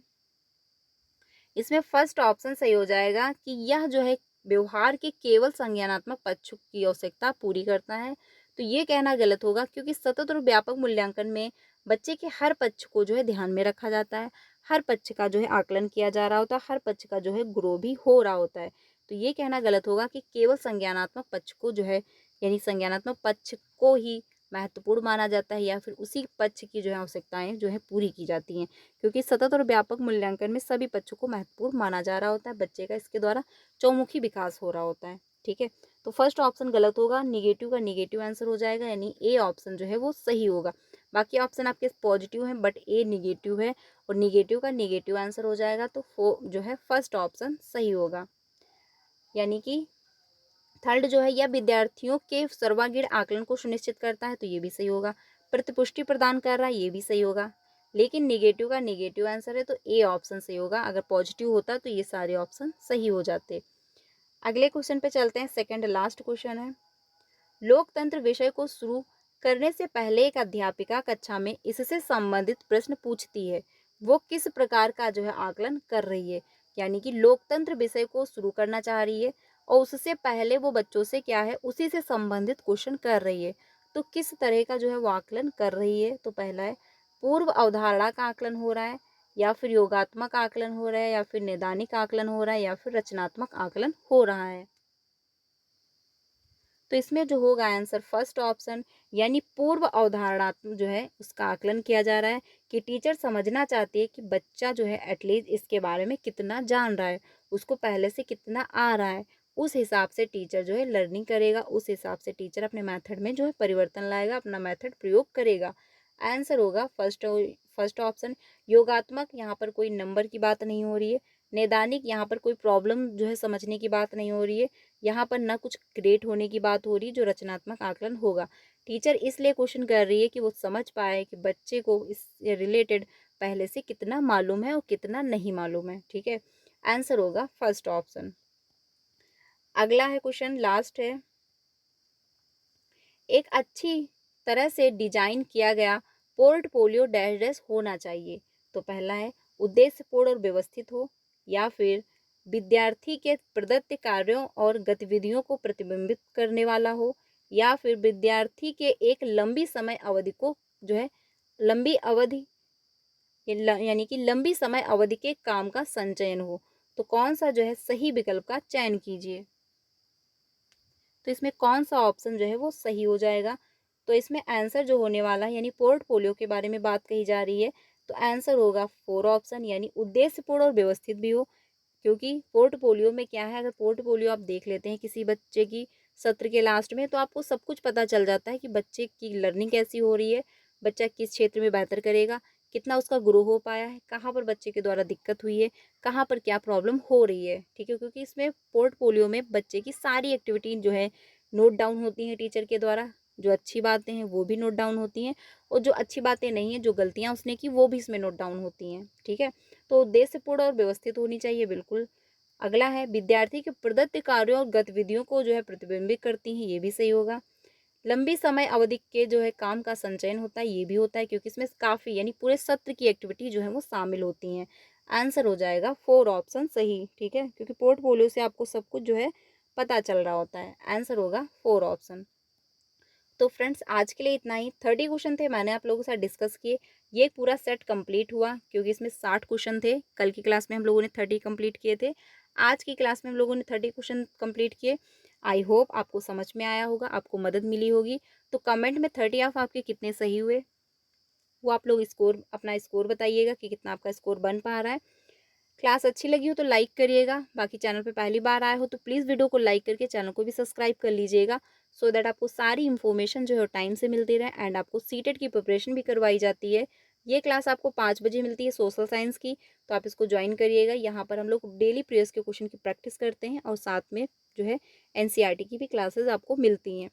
इसमें फर्स्ट ऑप्शन सही हो जाएगा कि यह जो है व्यवहार के केवल संज्ञानात्मक पक्ष की आवश्यकता पूरी करता है। तो ये कहना गलत होगा, क्योंकि सतत और व्यापक मूल्यांकन में बच्चे के हर पक्ष को जो है ध्यान में रखा जाता है, हर पक्ष का जो है आकलन किया जा रहा होता है, हर पक्ष का जो है ग्रो भी हो रहा होता है। तो ये कहना गलत होगा कि केवल संज्ञानात्मक पक्ष को जो है, यानी संज्ञानात्मक पक्ष को ही महत्वपूर्ण माना जाता है, या फिर उसी पक्ष की जो है आवश्यकताएं जो है पूरी की जाती हैं, क्योंकि सतत और व्यापक मूल्यांकन में सभी पक्षों को महत्वपूर्ण माना जा रहा होता है, बच्चे का इसके द्वारा चौमुखी विकास हो रहा होता है। ठीक है, तो फर्स्ट ऑप्शन गलत होगा, निगेटिव का निगेटिव आंसर हो जाएगा, यानी ए ऑप्शन जो है वो सही होगा। बाकी ऑप्शन आपके पॉजिटिव हैं, बट ए निगेटिव है, और निगेटिव का निगेटिव आंसर हो जाएगा, तो जो है फर्स्ट ऑप्शन सही होगा। यानी कि थर्ड जो है यह विद्यार्थियों के सर्वांगीण आकलन को सुनिश्चित करता है, तो ये भी सही होगा। प्रतिपुष्टि प्रदान कर रहा है, ये भी सही होगा। लेकिन निगेटिव का निगेटिव आंसर है, तो ए ऑप्शन सही होगा। अगर पॉजिटिव होता तो ये सारे ऑप्शन सही हो जाते। अगले क्वेश्चन पे चलते हैं, सेकंड लास्ट क्वेश्चन है। लोकतंत्र विषय को शुरू करने से पहले एक अध्यापिका कक्षा में इससे संबंधित प्रश्न पूछती है, वो किस प्रकार का जो है आकलन कर रही है। यानी कि लोकतंत्र विषय को शुरू करना चाह रही है, और उससे पहले वो बच्चों से क्या है उसी से संबंधित क्वेश्चन कर रही है। तो किस तरह का जो है वो आकलन कर रही है, तो पहला है पूर्व अवधारणा का आकलन हो रहा है, या फिर योगात्मक आकलन हो रहा है, या फिर नैदानिक आकलन हो रहा है, या फिर रचनात्मक आकलन हो रहा है। तो इसमें जो होगा आंसर फर्स्ट ऑप्शन, यानी पूर्व अवधारणात्मक जो है उसका आकलन किया जा रहा है, कि टीचर समझना चाहती है कि बच्चा जो है एटलीस्ट इसके बारे में कितना जान रहा है, उसको पहले से कितना आ रहा है। उस हिसाब से टीचर जो है लर्निंग करेगा, उस हिसाब से टीचर अपने मेथड में जो है परिवर्तन लाएगा, अपना मेथड प्रयोग करेगा। आंसर होगा फर्स्ट ऑप्शन। योगात्मक, यहाँ पर कोई नंबर की बात नहीं हो रही है। नैदानिक, यहाँ पर कोई प्रॉब्लम जो है समझने की बात नहीं हो रही है। यहाँ पर ना कुछ क्रिएट होने की बात हो रही, जो रचनात्मक आकलन होगा। टीचर इसलिए क्वेश्चन कर रही है कि वो समझ पाए कि बच्चे को इससे रिलेटेड पहले से कितना मालूम है और कितना नहीं मालूम है। ठीक है, आंसर होगा फर्स्ट ऑप्शन। अगला है क्वेश्चन, लास्ट है। एक अच्छी तरह से डिजाइन किया गया पोर्टफोलियो डैश डैश होना चाहिए। तो पहला है उद्देश्यपूर्ण और व्यवस्थित हो, या फिर विद्यार्थी के प्रदत्त कार्यों और गतिविधियों को प्रतिबिंबित करने वाला हो, या फिर विद्यार्थी के एक लंबी समय अवधि को जो है लंबी अवधि यानी कि लंबी समय अवधि के काम का संचयन हो। तो कौन सा जो है सही विकल्प का चयन कीजिए। तो इसमें कौन सा ऑप्शन जो है वो सही हो जाएगा। तो इसमें आंसर जो होने वाला है, यानी पोर्टफोलियो के बारे में बात कही जा रही है, तो आंसर होगा 4 ऑप्शन, यानी उद्देश्यपूर्ण और व्यवस्थित भी हो। क्योंकि पोर्टफोलियो में क्या है, अगर पोर्टफोलियो आप देख लेते हैं किसी बच्चे की, सत्र के लास्ट में, तो आपको सब कुछ पता चल जाता है कि बच्चे की लर्निंग कैसी हो रही है, बच्चा किस क्षेत्र में बेहतर करेगा, कितना उसका ग्रो हो पाया है, कहाँ पर बच्चे के द्वारा दिक्कत हुई है, कहाँ पर क्या प्रॉब्लम हो रही है। ठीक है, क्योंकि इसमें पोर्टफोलियो में बच्चे की सारी एक्टिविटी जो है नोट डाउन होती हैं टीचर के द्वारा। जो अच्छी बातें हैं वो भी नोट डाउन होती हैं, और जो अच्छी बातें नहीं हैं, जो गलतियाँ उसने की, वो भी इसमें नोट डाउन होती हैं। ठीक है, तो उद्देश्यपूर्ण और व्यवस्थित होनी चाहिए बिल्कुल। अगला है विद्यार्थी के प्रदत्त कार्यों और गतिविधियों को जो है प्रतिबिंबित करती हैं, ये भी सही होगा। लंबी समय अवधि के जो है काम का संचयन होता है, ये भी होता है, क्योंकि इसमें काफ़ी यानी पूरे सत्र की एक्टिविटी जो है वो शामिल होती हैं। आंसर हो जाएगा 4 ऑप्शन सही। ठीक है, क्योंकि पोर्टफोलियो से आपको सब कुछ जो है पता चल रहा होता है। आंसर होगा 4 ऑप्शन। तो फ्रेंड्स आज के लिए इतना ही। 30 क्वेश्चन थे, मैंने आप लोगों के साथ डिस्कस किए। ये पूरा सेट कंप्लीट हुआ क्योंकि इसमें 60 क्वेश्चन थे। कल की क्लास में हम लोगों ने 30 कंप्लीट किए थे, आज की क्लास में हम लोगों ने 30 क्वेश्चन कंप्लीट किए। आई होप आपको समझ में आया होगा, आपको मदद मिली होगी। तो कमेंट में 30 ऑफ आपके कितने सही हुए वो आप लोग स्कोर, अपना स्कोर बताइएगा कि कितना आपका स्कोर बन पा रहा है। क्लास अच्छी लगी हो तो लाइक करिएगा। बाकी चैनल पे पहली बार आए हो तो प्लीज़ वीडियो को लाइक करके चैनल को भी सब्सक्राइब कर लीजिएगा, सो दैट आपको सारी इन्फॉर्मेशन जो है टाइम से मिलती रहे एंड आपको सीटेट की प्रिपरेशन भी करवाई जाती है। ये क्लास आपको 5 बजे मिलती है सोशल साइंस की, तो आप इसको ज्वाइन करिएगा। यहाँ पर हम लोग डेली प्रीवियस के क्वेश्चन की प्रैक्टिस करते हैं और साथ में जो है एनसीईआरटी की भी क्लासेस आपको मिलती हैं।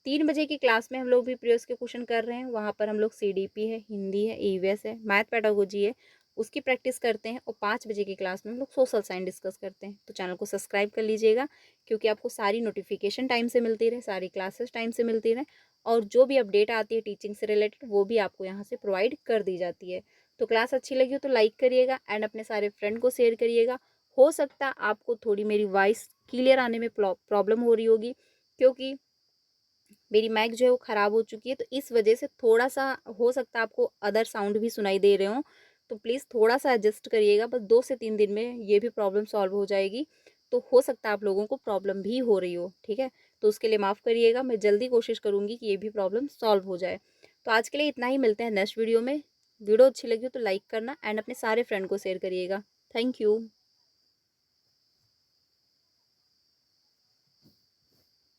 3 बजे की क्लास में हम लोग भी प्रीवियस के क्वेश्चन कर रहे हैं। वहाँ पर हम लोग सीडीपी है, हिंदी है, ईवीएस है, मैथ पेडागोजी है, उसकी प्रैक्टिस करते हैं। और 5 बजे की क्लास में हम लोग सोशल साइंस डिस्कस करते हैं। तो चैनल को सब्सक्राइब कर लीजिएगा, क्योंकि आपको सारी नोटिफिकेशन टाइम से मिलती रहे, सारी क्लासेस टाइम से मिलती रहे, और जो भी अपडेट आती है टीचिंग से रिलेटेड वो भी आपको यहाँ से प्रोवाइड कर दी जाती है। तो क्लास अच्छी लगी हो तो लाइक करिएगा एंड अपने सारे फ्रेंड को शेयर करिएगा। हो सकता है आपको थोड़ी मेरी वॉइस क्लियर आने में प्रॉब्लम हो रही होगी, क्योंकि मेरी माइक जो है वो ख़राब हो चुकी है, तो इस वजह से थोड़ा सा हो सकता है आपको अदर साउंड भी सुनाई दे रहे हो। तो प्लीज़ थोड़ा सा एडजस्ट करिएगा, बस 2 से 3 दिन में ये भी प्रॉब्लम सॉल्व हो जाएगी। तो हो सकता है आप लोगों को प्रॉब्लम भी हो रही हो, ठीक है? तो उसके लिए माफ़ करिएगा, मैं जल्दी कोशिश करूँगी कि ये भी प्रॉब्लम सॉल्व हो जाए। तो आज के लिए इतना ही, मिलते हैं नेक्स्ट वीडियो में। वीडियो अच्छी लगी हो तो लाइक करना एंड अपने सारे फ्रेंड को शेयर करिएगा। Thank you.